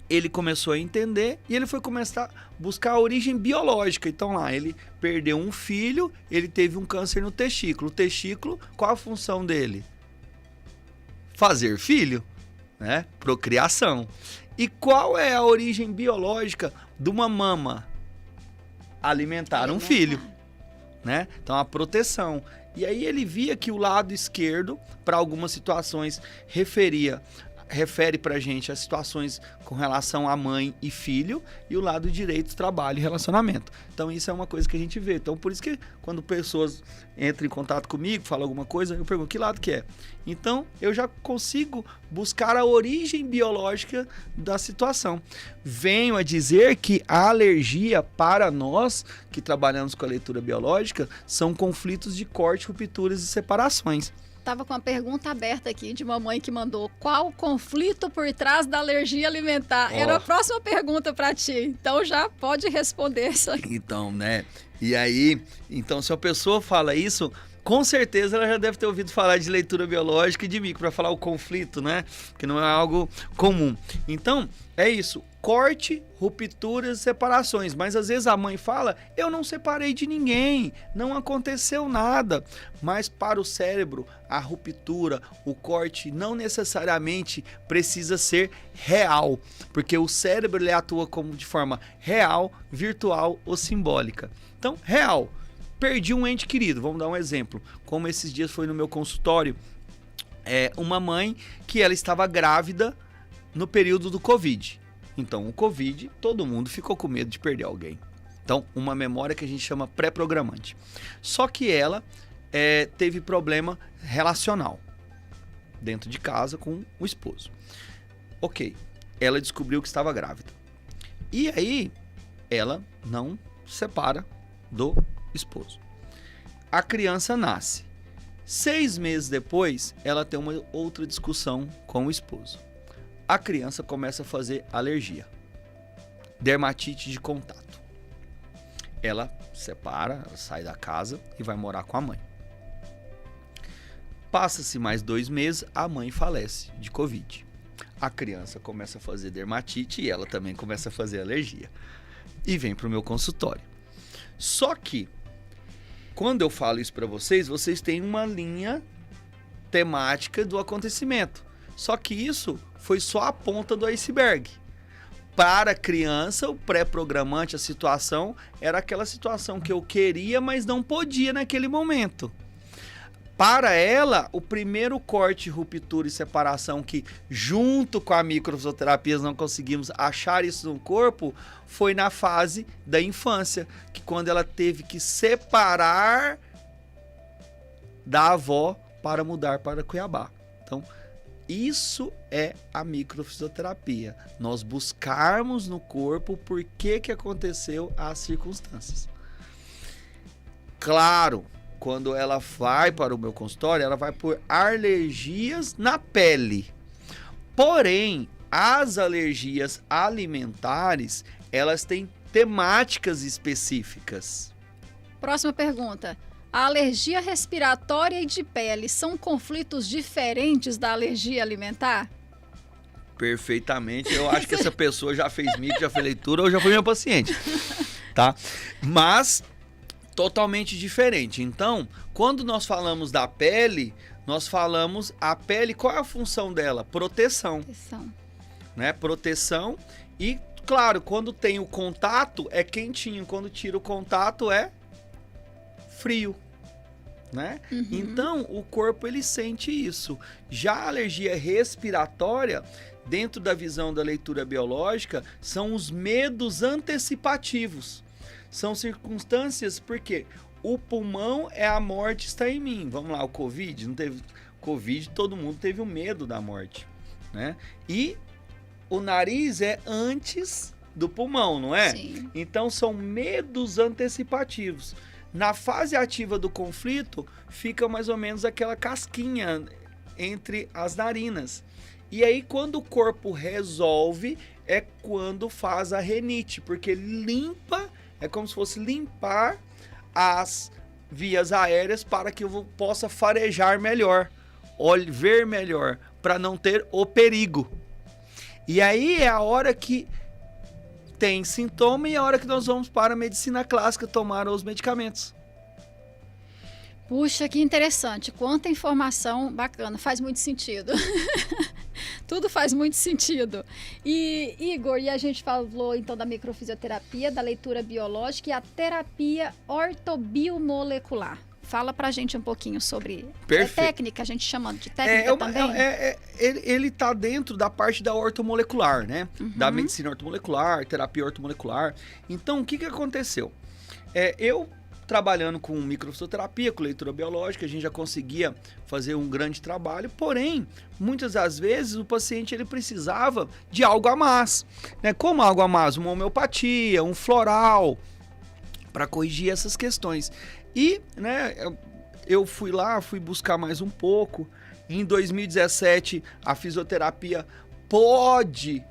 ele começou a entender e ele foi começar a buscar a origem biológica. Então lá, ele perdeu um filho, ele teve um câncer no testículo. O testículo, qual a função dele? Fazer filho, né? Procriação. E qual é a origem biológica de uma mama? Alimentar um filho, né? Então a proteção. E aí ele via que o lado esquerdo, para algumas situações, refere pra gente as situações com relação a mãe e filho, e o lado direito, trabalho e relacionamento. Então isso é uma coisa que a gente vê. Então por isso que quando pessoas entram em contato comigo, falam alguma coisa, eu pergunto que lado que é. Então eu já consigo buscar a origem biológica da situação. Venho a dizer que a alergia, para nós que trabalhamos com a leitura biológica, são conflitos de corte, rupturas e separações. Tava com uma pergunta aberta aqui de uma mãe que mandou: qual o conflito por trás da alergia alimentar? Era a próxima pergunta para ti, então já pode responder isso aqui. Então, né? E aí, então se a pessoa fala isso, com certeza ela já deve ter ouvido falar de leitura biológica e de micro, para falar o conflito, né? Que não é algo comum. Então, é isso. Corte, rupturas, separações. Mas às vezes a mãe fala: eu não separei de ninguém, não aconteceu nada. Mas para o cérebro, a ruptura, o corte não necessariamente precisa ser real, porque o cérebro ele atua como de forma real, virtual ou simbólica. Então, real. perdi um ente querido, vamos dar um exemplo. Como esses dias foi no meu consultório, uma mãe que ela estava grávida no período do Covid. Então, o Covid, todo mundo ficou com medo de perder alguém. Então, uma memória que a gente chama pré-programante. Só que ela teve problema relacional dentro de casa com o esposo. Ok, ela descobriu que estava grávida. E aí, ela não se separa do esposo. A criança nasce. 6 meses depois, ela tem uma outra discussão com o esposo. A criança começa a fazer alergia, dermatite de contato. Ela separa, ela sai da casa e vai morar com a mãe. Passa-se mais 2 meses, a mãe falece de Covid. A criança começa a fazer dermatite e ela também começa a fazer alergia. E vem para o meu consultório. Só que, quando eu falo isso para vocês, vocês têm uma linha temática do acontecimento. Só que isso foi só a ponta do iceberg. Para a criança, o pré-programante, a situação, era aquela situação que eu queria, mas não podia naquele momento. Para ela, o primeiro corte, ruptura e separação que, junto com a microfisioterapia, não conseguimos achar isso no corpo, foi na fase da infância, que quando ela teve que separar da avó para mudar para Cuiabá. Então, isso é a microfisioterapia. Nós buscarmos no corpo por que aconteceu as circunstâncias. Claro, quando ela vai para o meu consultório, ela vai por alergias na pele. Porém, as alergias alimentares, elas têm temáticas específicas. Próxima pergunta. A alergia respiratória e de pele são conflitos diferentes da alergia alimentar? Perfeitamente. Eu acho que essa pessoa já fez micro, já fez leitura ou já foi meu paciente. Tá? Mas totalmente diferente. Então, quando nós falamos da pele, nós falamos a pele, qual é a função dela? Proteção. Né? Proteção e, claro, quando tem o contato é quentinho, quando tira o contato é frio, né? Uhum. Então, o corpo ele sente isso. Já a alergia respiratória, dentro da visão da leitura biológica, são os medos antecipativos. São circunstâncias porque o pulmão é a morte está em mim. Vamos lá, o Covid, não teve Covid, todo mundo teve o medo da morte, né? E o nariz é antes do pulmão, não é? Sim. Então, são medos antecipativos. Na fase ativa do conflito, fica mais ou menos aquela casquinha entre as narinas. E aí, quando o corpo resolve, é quando faz a renite, porque limpa, é como se fosse limpar as vias aéreas para que eu possa farejar melhor, ver melhor, para não ter o perigo. E aí é a hora que tem sintoma e a hora que nós vamos para a medicina clássica tomar os medicamentos. Puxa, que interessante. Quanta informação bacana. Faz muito sentido. Tudo faz muito sentido. E, Igor, e a gente falou então da microfisioterapia, da leitura biológica e a terapia ortobiomolecular. Fala pra gente um pouquinho sobre técnica, a gente chama de técnica também. Ele tá dentro da parte da ortomolecular, né? Uhum. Da medicina ortomolecular, terapia ortomolecular. Então, o que aconteceu? Eu trabalhando com microfisioterapia, com leitura biológica, a gente já conseguia fazer um grande trabalho, porém, muitas das vezes o paciente ele precisava de algo a mais, né? Como algo a mais? Uma homeopatia, um floral, para corrigir essas questões. E, né, eu fui buscar mais um pouco. Em 2017, a fisioterapia pode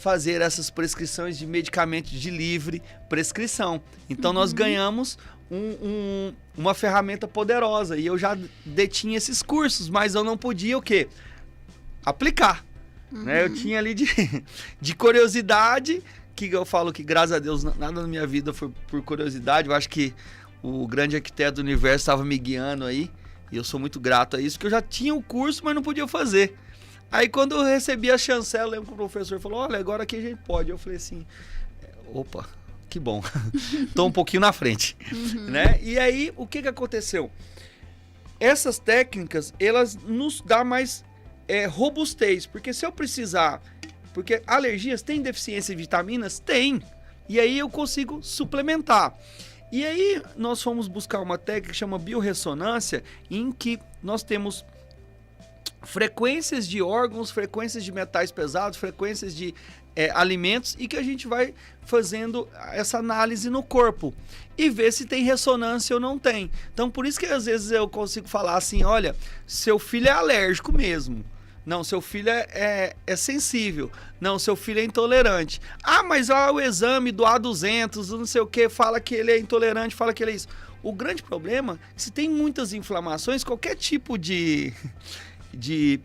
fazer essas prescrições de medicamentos de livre prescrição. Então, nós ganhamos uma ferramenta poderosa. E eu já detinha esses cursos, mas eu não podia o quê? Aplicar. Né? Eu tinha ali de curiosidade, que eu falo que, graças a Deus, nada na minha vida foi por curiosidade. Eu acho que o grande arquiteto do universo estava me guiando aí, e eu sou muito grato a isso, que eu já tinha o curso, mas não podia fazer. Aí quando eu recebi a chancela, eu lembro que o professor falou, olha, agora aqui a gente pode. Eu falei assim, opa, Que bom. Tô um pouquinho na frente, né? E aí, o que aconteceu? Essas técnicas, elas nos dão mais robustez, porque se eu precisar... Porque alergias têm deficiência de vitaminas? Tem. E aí eu consigo suplementar. E aí nós fomos buscar uma técnica que chama biorressonância, em que nós temos frequências de órgãos, frequências de metais pesados, frequências de alimentos, e que a gente vai fazendo essa análise no corpo e ver se tem ressonância ou não tem. Então por isso que às vezes eu consigo falar assim, olha, seu filho é alérgico mesmo. Não, seu filho é sensível. Não, seu filho é intolerante. Ah, mas olha o exame do A200, não sei o que, fala que ele é intolerante, fala que ele é isso. O grande problema é que se tem muitas inflamações, qualquer tipo de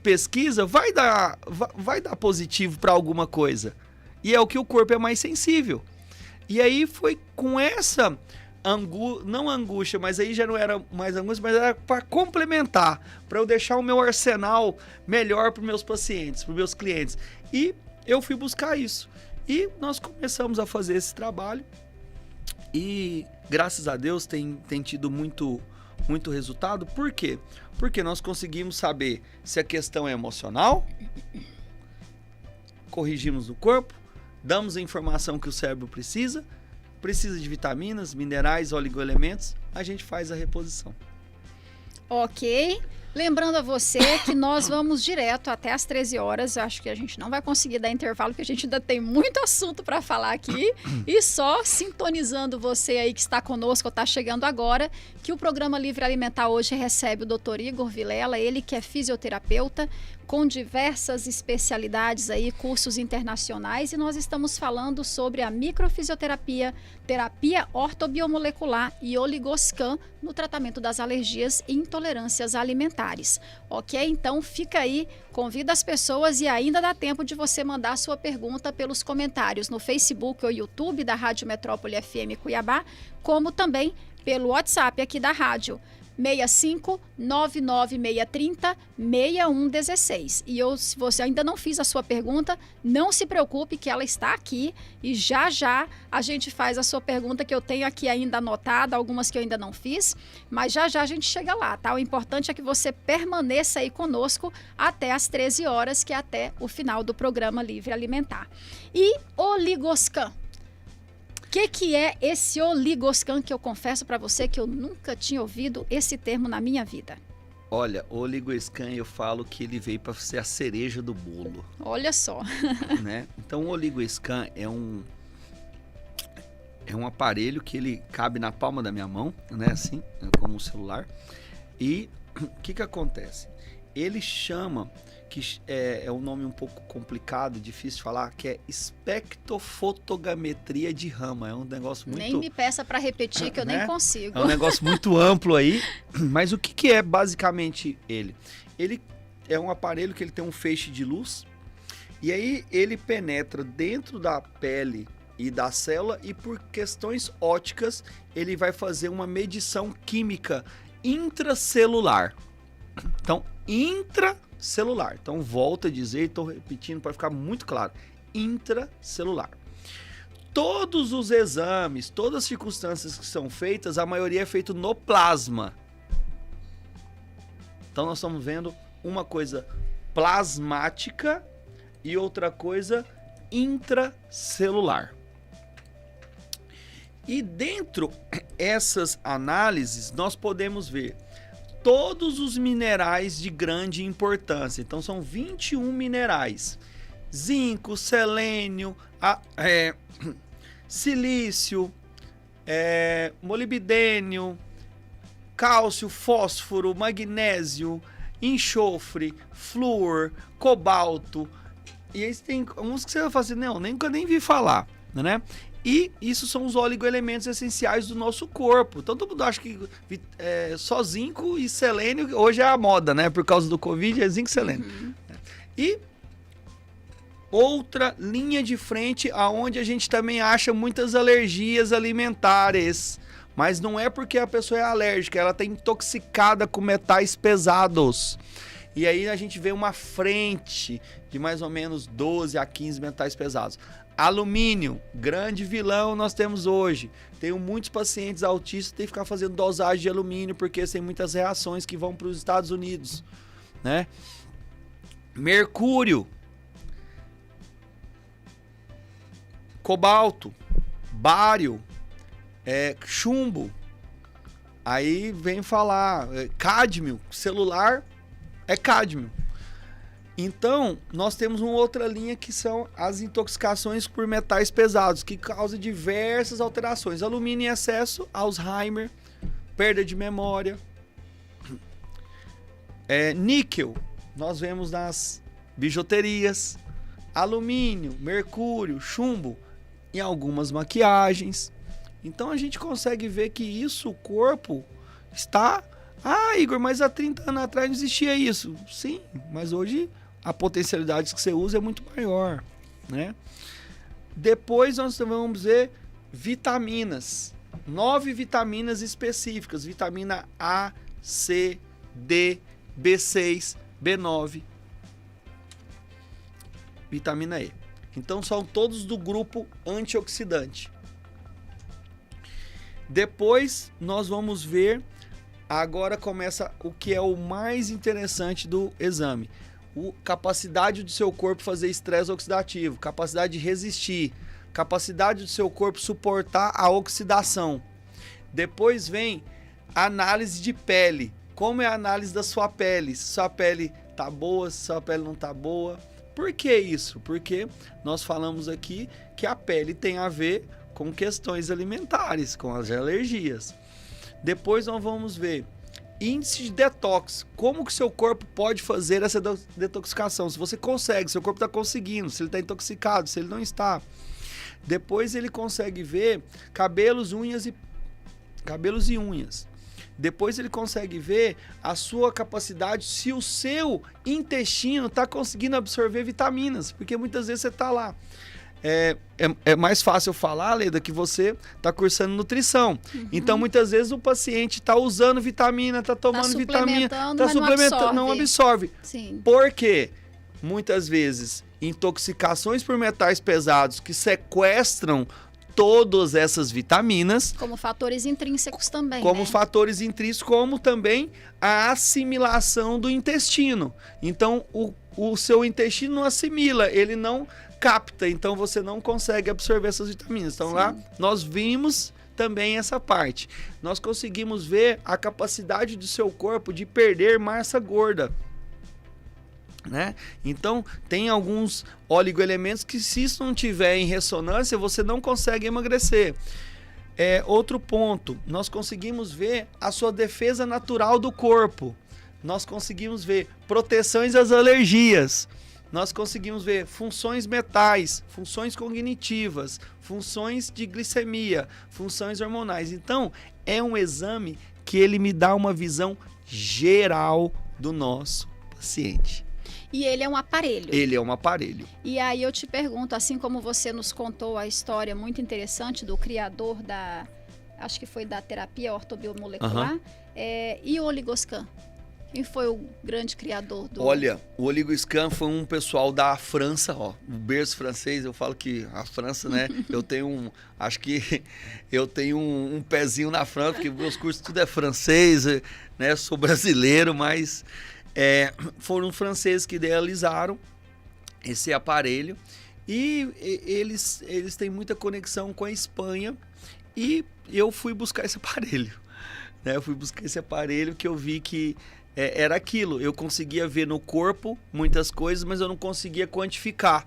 pesquisa vai dar positivo para alguma coisa. E é o que o corpo é mais sensível. E aí foi com essa... não angústia, mas aí já não era mais angústia, mas era para complementar, para eu deixar o meu arsenal melhor para os meus pacientes, para os meus clientes. E eu fui buscar isso. E nós começamos a fazer esse trabalho e, graças a Deus, tem tido muito resultado. Por quê? Porque nós conseguimos saber se a questão é emocional, corrigimos no corpo, damos a informação que o cérebro precisa de vitaminas, minerais, oligoelementos, a gente faz a reposição. Ok. Lembrando a você que nós vamos direto até às 13 horas. Eu acho que a gente não vai conseguir dar intervalo, porque a gente ainda tem muito assunto para falar aqui. E só sintonizando você aí que está conosco ou está chegando agora, que o programa Livre Alimentar hoje recebe o Dr. Igor Vilela, ele que é fisioterapeuta, com diversas especialidades aí, cursos internacionais, e nós estamos falando sobre a microfisioterapia, terapia ortobiomolecular e oligoscan no tratamento das alergias e intolerâncias alimentares. Ok? Então fica aí, convida as pessoas e ainda dá tempo de você mandar a sua pergunta pelos comentários no Facebook ou YouTube da Rádio Metrópole FM Cuiabá, como também pelo WhatsApp aqui da rádio. 65-99630-6116. E se você ainda não fez a sua pergunta, não se preocupe que ela está aqui e já a gente faz a sua pergunta, que eu tenho aqui ainda anotada, algumas que eu ainda não fiz, mas já a gente chega lá, tá? O importante é que você permaneça aí conosco até às 13 horas, que é até o final do programa Livre Alimentar. E oligoscan. O que é esse oligoscan, que eu confesso para você que eu nunca tinha ouvido esse termo na minha vida? Olha, o oligoscan, eu falo que ele veio para ser a cereja do bolo. Olha só. Né? Então o oligoscan é um aparelho que ele cabe na palma da minha mão, né? Assim, como um celular. E o que acontece? Ele chama, que é um nome um pouco complicado, difícil de falar, que é espectrofotogrametria de Raman. É um negócio muito... Nem me peça para repetir, que eu nem consigo. É um negócio muito amplo aí, mas o que é basicamente ele? Ele é um aparelho que ele tem um feixe de luz, e aí ele penetra dentro da pele e da célula, e por questões ópticas, ele vai fazer uma medição química intracelular. Então, intracelular. Então, volto a dizer, estou repetindo para ficar muito claro. Intracelular. Todos os exames, todas as circunstâncias que são feitas, a maioria é feito no plasma. Então, nós estamos vendo uma coisa plasmática e outra coisa intracelular. E dentro essas análises, nós podemos ver todos os minerais de grande importância. Então, são 21 minerais. Zinco, selênio, silício, molibdênio, cálcio, fósforo, magnésio, enxofre, flúor, cobalto. E aí tem uns que você vai falar assim, não, nunca nem vi falar, né? E isso são os oligoelementos essenciais do nosso corpo. Então todo mundo acha que só zinco e selênio, hoje é a moda, né? Por causa do Covid, é zinco e selênio. E outra linha de frente, aonde a gente também acha muitas alergias alimentares. Mas não é porque a pessoa é alérgica, ela está intoxicada com metais pesados. E aí a gente vê uma frente de mais ou menos 12 a 15 metais pesados. Alumínio, grande vilão nós temos hoje. Tenho muitos pacientes autistas que têm que ficar fazendo dosagem de alumínio porque tem muitas reações que vão para os Estados Unidos, né? Mercúrio, cobalto, bário, chumbo. Aí vem falar cádmio, celular é cádmio. Então, nós temos uma outra linha que são as intoxicações por metais pesados, que causam diversas alterações. Alumínio em excesso, Alzheimer, perda de memória. Níquel, nós vemos nas bijuterias. Alumínio, mercúrio, chumbo, em algumas maquiagens. Então, a gente consegue ver que isso, o corpo, está... Ah, Igor, mas há 30 anos atrás não existia isso. Sim, mas hoje... a potencialidade que você usa é muito maior, né? Depois nós vamos ver vitaminas. 9 vitaminas específicas. Vitamina A, C, D, B6, B9. Vitamina E. Então são todos do grupo antioxidante. Depois nós vamos ver, agora começa o que é o mais interessante do exame. Capacidade do seu corpo fazer estresse oxidativo, capacidade de resistir, capacidade do seu corpo suportar a oxidação. Depois vem a análise de pele. Como é a análise da sua pele? Se sua pele tá boa, se sua pele não tá boa. Por que isso? Porque nós falamos aqui que a pele tem a ver com questões alimentares, com as alergias. Depois nós vamos ver índice de detox, como que seu corpo pode fazer essa detoxificação, se você consegue, seu corpo está conseguindo, se ele está intoxicado, se ele não está. Depois ele consegue ver cabelos e unhas. Depois ele consegue ver a sua capacidade, se o seu intestino está conseguindo absorver vitaminas, porque muitas vezes você está lá. É mais fácil falar, Leda, que você está cursando nutrição. Uhum. Então, muitas vezes o paciente está usando vitamina, está tomando vitamina, está suplementando, não absorve. Sim. Por quê? Muitas vezes, intoxicações por metais pesados que sequestram todas essas vitaminas. Como fatores intrínsecos também, como fatores intrínsecos, como também a assimilação do intestino. Então, o seu intestino não assimila, ele não capta, então você não consegue absorver essas vitaminas. Então, sim, lá nós vimos também essa parte. Nós conseguimos ver a capacidade do seu corpo de perder massa gorda, né? Então, tem alguns oligoelementos que, se isso não tiver em ressonância, você não consegue emagrecer. Outro ponto, nós conseguimos ver a sua defesa natural do corpo. Nós conseguimos ver proteções às alergias. Nós conseguimos ver funções metais, funções cognitivas, funções de glicemia, funções hormonais. Então, é um exame que ele me dá uma visão geral do nosso paciente. E ele é um aparelho. Ele é um aparelho. E aí eu te pergunto, assim como você nos contou a história muito interessante do criador acho que foi da terapia ortobiomolecular, e o Oligoscan? Quem foi o grande criador do... Olha, o Oligoscan foi um pessoal da França, o berço francês. Eu falo que a França, né, acho que eu tenho um pezinho na França, porque meus cursos tudo é francês, né, sou brasileiro, mas foram franceses que idealizaram esse aparelho e eles têm muita conexão com a Espanha e eu fui buscar esse aparelho, né, que eu vi que era aquilo, eu conseguia ver no corpo muitas coisas, mas eu não conseguia quantificar.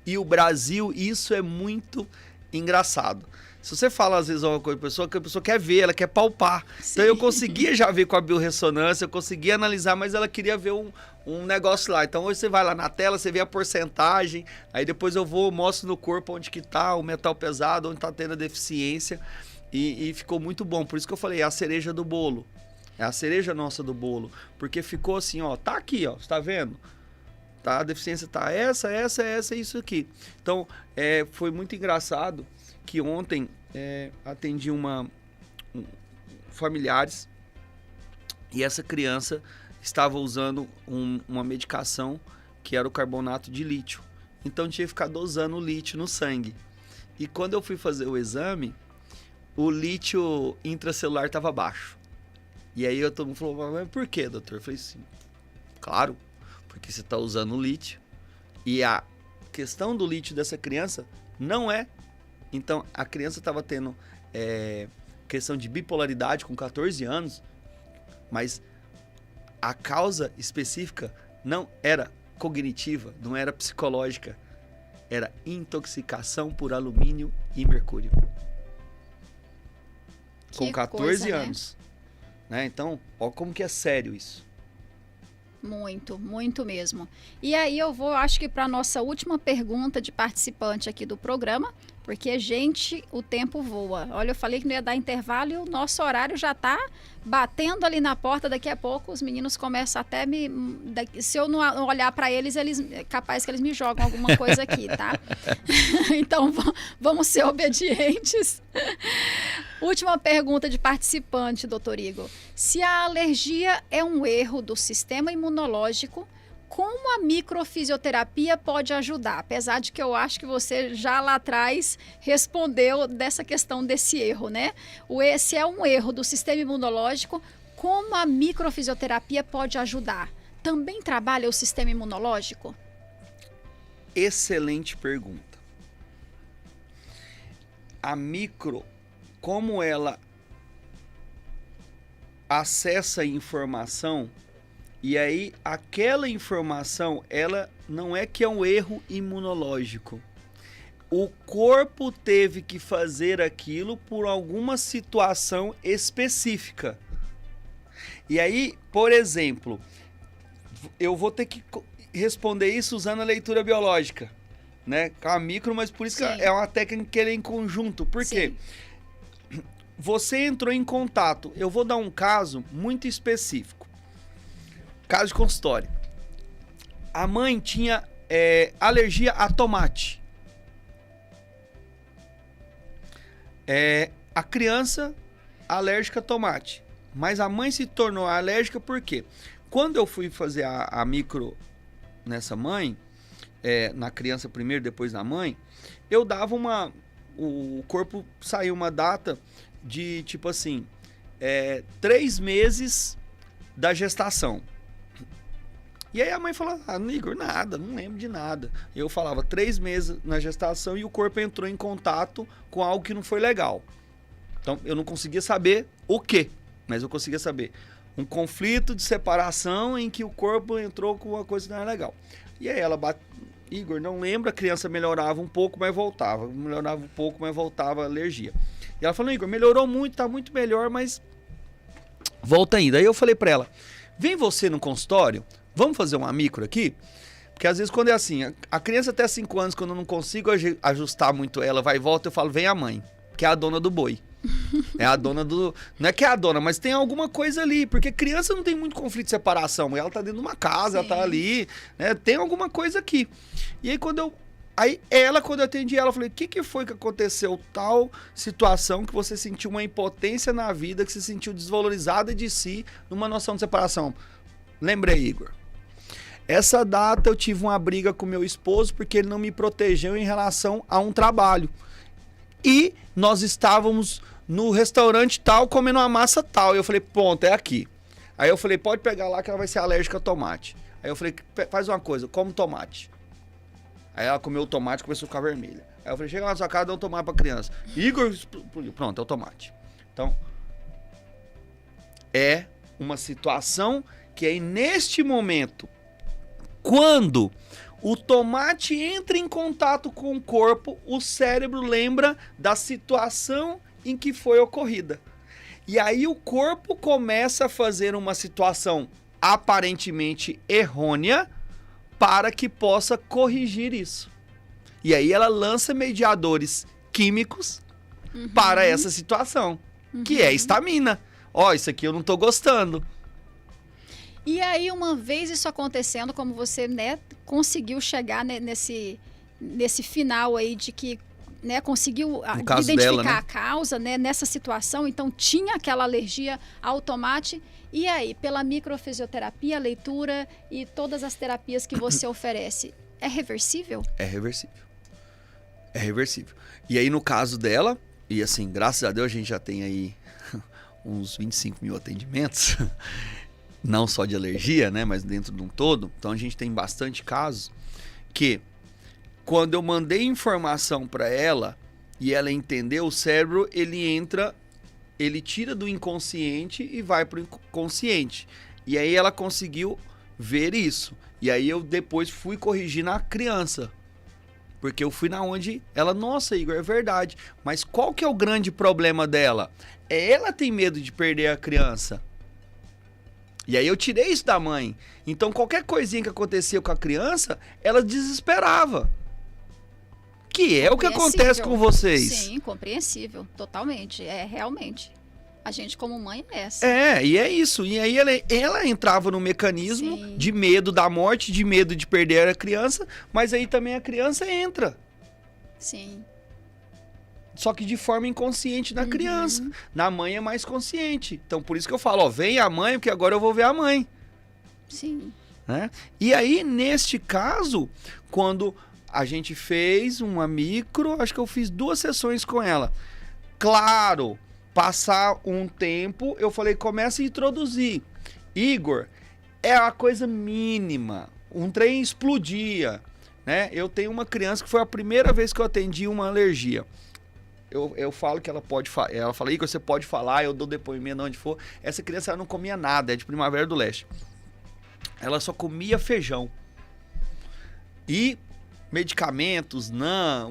E o Brasil, isso é muito engraçado. Se você fala às vezes uma coisa que a pessoa quer ver, ela quer palpar. Sim. Então eu conseguia já ver com a biorressonância, eu conseguia analisar, mas ela queria ver um negócio lá. Então hoje você vai lá na tela, você vê a porcentagem, aí depois eu mostro no corpo onde que tá o metal pesado, onde tá tendo a deficiência, e ficou muito bom. Por isso que eu falei, é a cereja do bolo. É a cereja nossa do bolo, porque ficou assim, tá aqui, você tá vendo? Tá, a deficiência tá essa, isso aqui. Então, foi muito engraçado que ontem atendi familiares e essa criança estava usando uma medicação que era o carbonato de lítio. Então tinha que ficar dosando o lítio no sangue. E quando eu fui fazer o exame, o lítio intracelular estava baixo. E aí todo mundo falou, mas por quê, doutor? Eu falei assim, claro, porque você está usando o lítio. E a questão do lítio dessa criança não é. Então a criança estava tendo questão de bipolaridade com 14 anos, mas a causa específica não era cognitiva, não era psicológica, era intoxicação por alumínio e mercúrio. Com 14 anos. Né? Então, ó como que é sério isso. Muito, muito mesmo. E aí eu vou, acho que para a nossa última pergunta de participante aqui do programa, porque, gente, o tempo voa. Olha, eu falei que não ia dar intervalo e o nosso horário já está batendo ali na porta. Daqui a pouco os meninos começam até se eu não olhar para eles, capaz que eles me jogam alguma coisa aqui, tá? Então, vamos ser obedientes. Última pergunta de participante, doutor Igor. Se a alergia é um erro do sistema imunológico, como a microfisioterapia pode ajudar? Apesar de que eu acho que você já lá atrás respondeu dessa questão desse erro, né? Se é um erro do sistema imunológico, como a microfisioterapia pode ajudar? Também trabalha o sistema imunológico? Excelente pergunta. A como ela acessa a informação, e aí aquela informação, ela não é que é um erro imunológico. O corpo teve que fazer aquilo por alguma situação específica. E aí, por exemplo, eu vou ter que responder isso usando a leitura biológica, né? Com a micro, mas por isso que é uma técnica que é em conjunto. Por quê? Você entrou em contato. Eu vou dar um caso muito específico. Caso de consultório. A mãe tinha alergia a tomate. A criança alérgica a tomate. Mas a mãe se tornou alérgica por quê? Quando eu fui fazer a micro nessa mãe, na criança primeiro, depois na mãe, eu dava o corpo saiu uma data de tipo assim, 3 meses da gestação. E aí a mãe falava, Igor, nada, não lembro de nada. Eu falava 3 meses na gestação e o corpo entrou em contato com algo que não foi legal. Então eu não conseguia saber o quê, mas eu conseguia saber um conflito de separação em que o corpo entrou com uma coisa que não era legal. E aí ela Igor, não lembra, a criança melhorava um pouco, mas voltava. Melhorava um pouco, mas voltava a alergia. E ela falou, Igor, melhorou muito, tá muito melhor, mas volta ainda. Aí eu falei pra ela, vem você no consultório, vamos fazer uma micro aqui? Porque às vezes quando é assim, a criança até 5 anos, quando eu não consigo ajustar muito ela, vai e volta, eu falo, vem a mãe, que é a dona do boi. É a dona do... Não é que é a dona, mas tem alguma coisa ali. Porque criança não tem muito conflito de separação. Ela tá dentro de uma casa, ela tá ali, né? Tem alguma coisa aqui. E aí quando eu atendi ela, eu falei, o que foi que aconteceu? Tal situação que você sentiu uma impotência na vida, que se sentiu desvalorizada de si, numa noção de separação. Lembrei, Igor. Essa data eu tive uma briga com meu esposo porque ele não me protegeu em relação a um trabalho. E nós estávamos no restaurante tal, comendo uma massa tal. E eu falei, ponto, é aqui. Aí eu falei, pode pegar lá que ela vai ser alérgica a tomate. Aí eu falei, faz uma coisa, come tomate. Aí ela comeu o tomate e começou a ficar vermelha. Aí eu falei, chega lá na sua casa, dá um tomate pra criança. Igor, pronto, é o tomate. Então, é uma situação que é neste momento, quando o tomate entra em contato com o corpo, o cérebro lembra da situação em que foi ocorrida. E aí o corpo começa a fazer uma situação aparentemente errônea para que possa corrigir isso. E aí ela lança mediadores químicos para essa situação, que é histamina. Isso aqui eu não tô gostando. E aí, uma vez isso acontecendo, como você, né, conseguiu chegar nesse final aí de que né, conseguiu caso identificar dela, né? a causa, né, nessa situação, então tinha aquela alergia ao tomate. E aí, pela microfisioterapia, leitura e todas as terapias que você oferece, é reversível? É reversível. É reversível. E aí, no caso dela, e assim, graças a Deus a gente já tem aí uns 25 mil atendimentos, não só de alergia, né, mas dentro de um todo. Então a gente tem bastante casos que, quando eu mandei informação para ela e ela entendeu, o cérebro ele tira do inconsciente e vai pro inconsciente. E aí ela conseguiu ver isso. E aí eu depois fui corrigir na criança. Porque eu fui na onde ela, nossa, Igor, é verdade. Mas qual que é o grande problema dela? Ela tem medo de perder a criança. E aí eu tirei isso da mãe. Então qualquer coisinha que aconteceu com a criança, ela desesperava. Que é o que acontece com vocês. Sim, compreensível, totalmente. É, realmente. A gente como mãe é essa. E é isso. E aí ela entrava no mecanismo Sim. de medo da morte, de medo de perder a criança, mas aí também a criança entra. Sim. Só que de forma inconsciente na criança. Na mãe é mais consciente. Então por isso que eu falo, ó, vem a mãe, porque agora eu vou ver a mãe. Sim. Né? E aí, neste caso, quando a gente fez uma micro, acho que eu fiz 2 sessões com ela. Claro, passar um tempo, eu falei, começa a introduzir. Igor, é a coisa mínima. Um trem explodia, né? Eu tenho uma criança que foi a primeira vez que eu atendi uma alergia. Eu falo que ela pode falar. Ela fala, Igor, você pode falar, eu dou depoimento onde for. Essa criança ela não comia nada, é de Primavera do Leste. Ela só comia feijão. E medicamentos,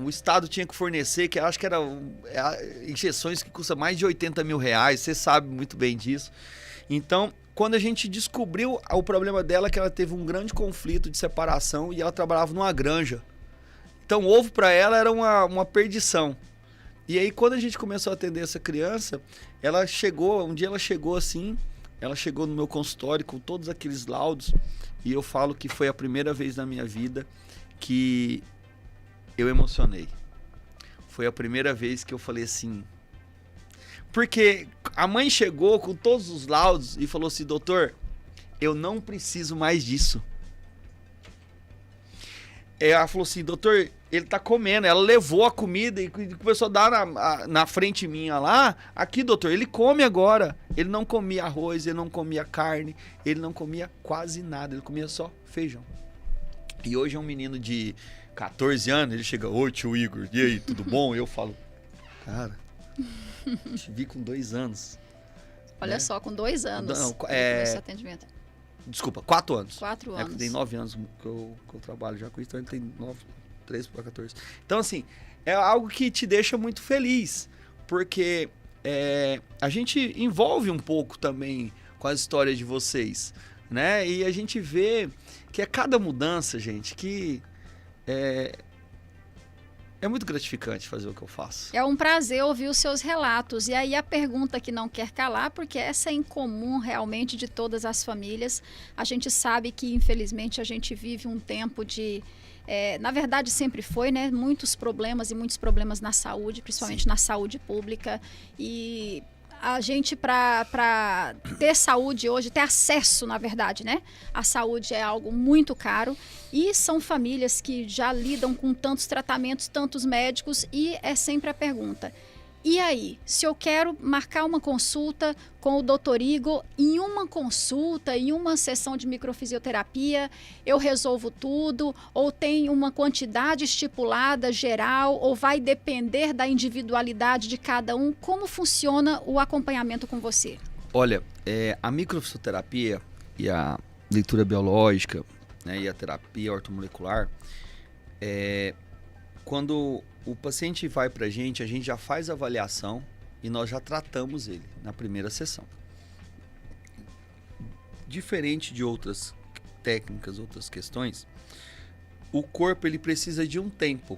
o Estado tinha que fornecer, que eu acho que era injeções que custam mais de 80 mil reais, você sabe muito bem disso. Então, quando a gente descobriu o problema dela, que ela teve um grande conflito de separação e ela trabalhava numa granja. Então, ovo para ela era uma perdição. E aí, quando a gente começou a atender essa criança, um dia ela chegou assim, ela chegou no meu consultório com todos aqueles laudos, e eu falo que foi a primeira vez na minha vida que eu emocionei. Foi a primeira vez que eu falei assim... Porque a mãe chegou com todos os laudos e falou assim, doutor, eu não preciso mais disso. Ela falou assim, doutor, ele tá comendo. Ela levou a comida e começou a dar na frente minha lá. Aqui, doutor, ele come agora. Ele não comia arroz, ele não comia carne, ele não comia quase nada, ele comia só feijão. E hoje é um menino de 14 anos, ele chega, oi tio Igor, e aí, tudo bom? Eu falo, cara, te vi com 2 anos. Olha só, com 2 anos. Não, esse atendimento. Desculpa, 4 anos. 4 anos. Tem 9 anos que eu trabalho já com isso, então ele tem 13 para 14. Então, assim, é algo que te deixa muito feliz, porque a gente envolve um pouco também com a história de vocês, né? E a gente vê que é cada mudança, gente, que é muito gratificante fazer o que eu faço. É um prazer ouvir os seus relatos. E aí a pergunta que não quer calar, porque essa é incomum realmente de todas as famílias. A gente sabe que, infelizmente, a gente vive um tempo de... na verdade, sempre foi, né? Muitos problemas na saúde, principalmente na saúde pública. E a gente, para ter saúde hoje, ter acesso, na verdade, né? A saúde é algo muito caro. E são famílias que já lidam com tantos tratamentos, tantos médicos. E é sempre a pergunta... E aí, se eu quero marcar uma consulta com o Dr. Igor, em uma consulta, em uma sessão de microfisioterapia, eu resolvo tudo? Ou tem uma quantidade estipulada, geral, ou vai depender da individualidade de cada um? Como funciona o acompanhamento com você? Olha, a microfisioterapia e a leitura biológica, né, e a terapia ortomolecular, quando o paciente vai pra gente, a gente já faz a avaliação e nós já tratamos ele na primeira sessão. Diferente de outras técnicas, outras questões, o corpo ele precisa de um tempo.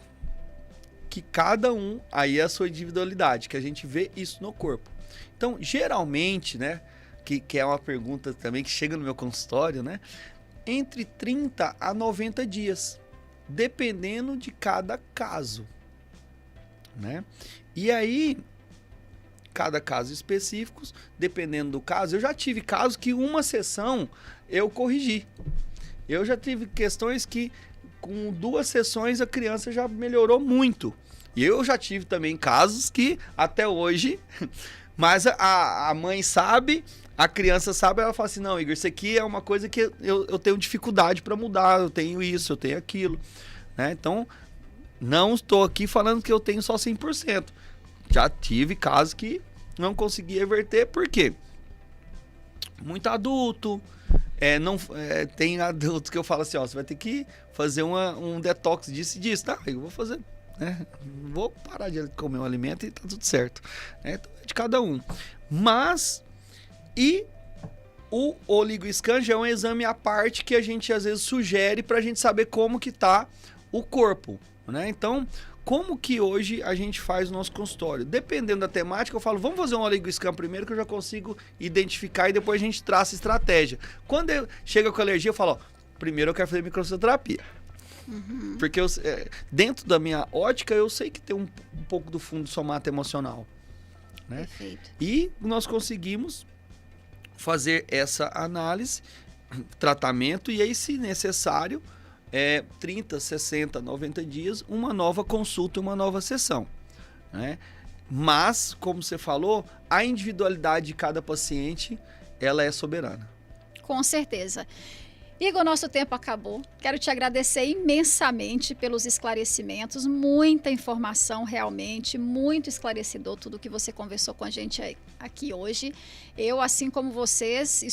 Que cada um, aí é a sua individualidade, que a gente vê isso no corpo. Então, geralmente, né, que é uma pergunta também que chega no meu consultório, né, entre 30 a 90 dias, dependendo de cada caso. né? E aí, cada caso específico, dependendo do caso, eu já tive casos que uma sessão eu corrigi. Eu já tive questões que com 2 sessões a criança já melhorou muito. E eu já tive também casos que até hoje, mas a mãe sabe, a criança sabe, ela fala assim, não, Igor, isso aqui é uma coisa que eu tenho dificuldade para mudar, eu tenho isso, eu tenho aquilo, né? Então, não estou aqui falando que eu tenho só 100%. Já tive casos que não consegui reverter, por quê? Muito adulto, tem adultos que eu falo assim, ó, você vai ter que fazer um detox disso e disso. Tá, eu vou fazer, né? Vou parar de comer um alimento e tá tudo certo. Então é de cada um. Mas, e o OligoScan já é um exame à parte que a gente às vezes sugere pra gente saber como que tá o corpo, né? Então, como que hoje a gente faz o nosso consultório? Dependendo da temática, eu falo, vamos fazer um OligoScan primeiro que eu já consigo identificar e depois a gente traça estratégia. Quando chega com alergia, eu falo, ó, primeiro eu quero fazer microfisioterapia. Porque dentro da minha ótica, eu sei que tem um pouco do fundo somato emocional, né? Perfeito. E nós conseguimos fazer essa análise, tratamento, e aí, se necessário, 30, 60, 90 dias, uma nova consulta, uma nova sessão, né? Mas, como você falou, a individualidade de cada paciente, ela é soberana. Com certeza. Igor, nosso tempo acabou. Quero te agradecer imensamente pelos esclarecimentos, muita informação realmente, muito esclarecedor tudo que você conversou com a gente aqui hoje. Eu, assim como vocês,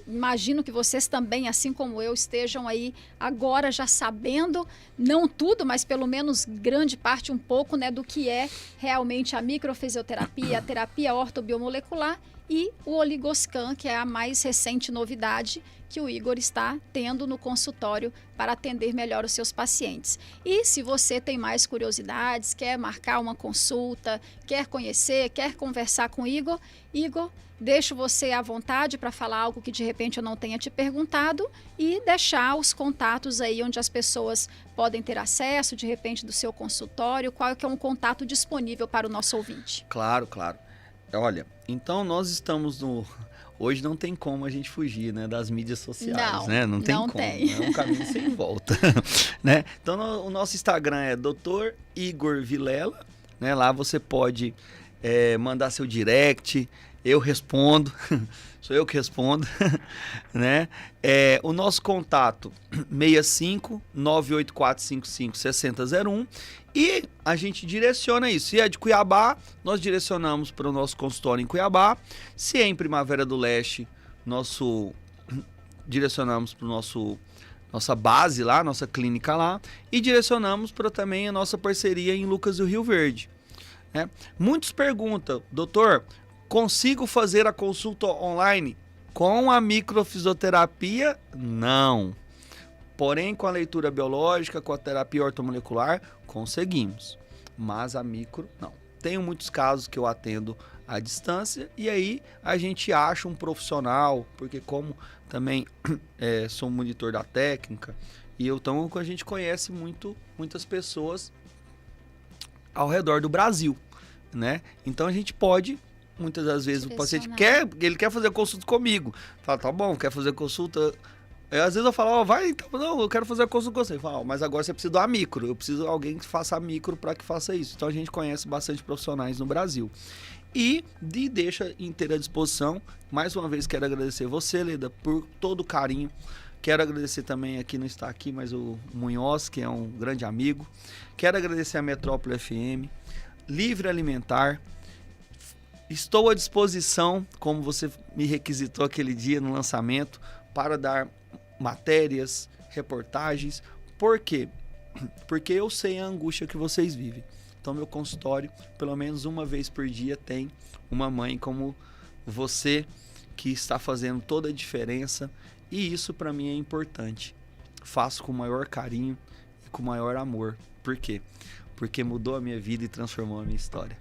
imagino que vocês também, assim como eu, estejam aí agora já sabendo, não tudo, mas pelo menos grande parte, um pouco, né, do que é realmente a microfisioterapia, a terapia ortobiomolecular e o OligoScan, que é a mais recente novidade que o Igor está tendo no consultório para atender melhor os seus pacientes. E se você tem mais curiosidades, quer marcar uma consulta, quer conhecer, quer conversar com o Igor, deixo você à vontade para falar algo que de repente eu não tenha te perguntado e deixar os contatos aí onde as pessoas podem ter acesso, de repente, do seu consultório, qual que é um contato disponível para o nosso ouvinte. Claro, claro. Olha, então nós estamos hoje não tem como a gente fugir, né, das mídias sociais, né? Não tem como. É um caminho sem volta, né? Então, o nosso Instagram é Dr. Igor Vilela, né? Lá você pode mandar seu direct, eu respondo, sou eu que respondo, né? O nosso contato 65 98455 6001 e a gente direciona isso. Se é de Cuiabá, nós direcionamos para o nosso consultório em Cuiabá. Se é em Primavera do Leste, direcionamos para nossa base lá, nossa clínica lá, e direcionamos para também a nossa parceria em Lucas do Rio Verde, né? Muitos perguntam, doutor, consigo fazer a consulta online com a microfisioterapia? Não. Porém, com a leitura biológica, com a terapia ortomolecular, conseguimos. Mas a micro, não. Tenho muitos casos que eu atendo à distância e aí a gente acha um profissional, porque como também sou monitor da técnica, então a gente conhece muitas pessoas ao redor do Brasil, né? Então a gente pode, muitas das vezes o paciente quer fazer consulta comigo. Fala, tá bom, quer fazer consulta. Às vezes eu falo, não, eu quero fazer a consulta com você. Fala, mas agora você precisa de uma micro. Eu preciso de alguém que faça a micro para que faça isso. Então a gente conhece bastante profissionais no Brasil. E deixa inteira à disposição. Mais uma vez quero agradecer você, Leda, por todo o carinho. Quero agradecer também, aqui não está aqui, mas o Munhoz, que é um grande amigo. Quero agradecer a Metrópole FM, Livre Alimentar. Estou à disposição, como você me requisitou aquele dia no lançamento, para dar matérias, reportagens. Por quê? Porque eu sei a angústia que vocês vivem. Então, meu consultório, pelo menos uma vez por dia, tem uma mãe como você, que está fazendo toda a diferença. E isso, para mim, é importante. Faço com o maior carinho e com o maior amor. Por quê? Porque mudou a minha vida e transformou a minha história.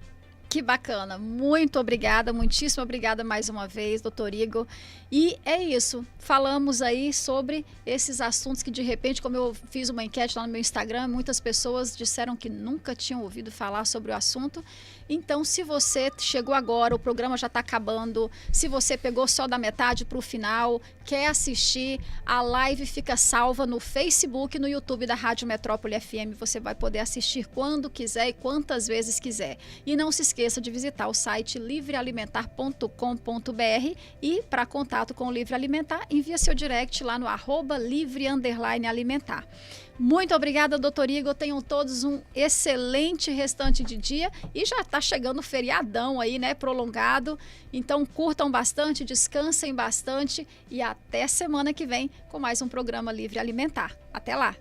Que bacana, muito obrigada, muitíssimo obrigada mais uma vez, doutor Igor. E é isso, falamos aí sobre esses assuntos que de repente, como eu fiz uma enquete lá no meu Instagram, muitas pessoas disseram que nunca tinham ouvido falar sobre o assunto. Então, se você chegou agora, o programa já está acabando, se você pegou só da metade para o final, quer assistir, a live fica salva no Facebook e no YouTube da Rádio Metrópole FM, você vai poder assistir quando quiser e quantas vezes quiser. E não se esqueça de visitar o site livrealimentar.com.br e para contato com o Livre Alimentar, envia seu direct lá no @livre_alimentar. Muito obrigada, doutor Igor. Tenham todos um excelente restante de dia e já está chegando o feriadão aí, né? Prolongado. Então curtam bastante, descansem bastante e até semana que vem com mais um programa Livre Alimentar. Até lá!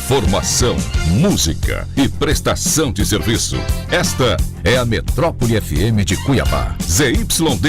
Informação, música e prestação de serviço. Esta é a Metrópole FM de Cuiabá. ZYD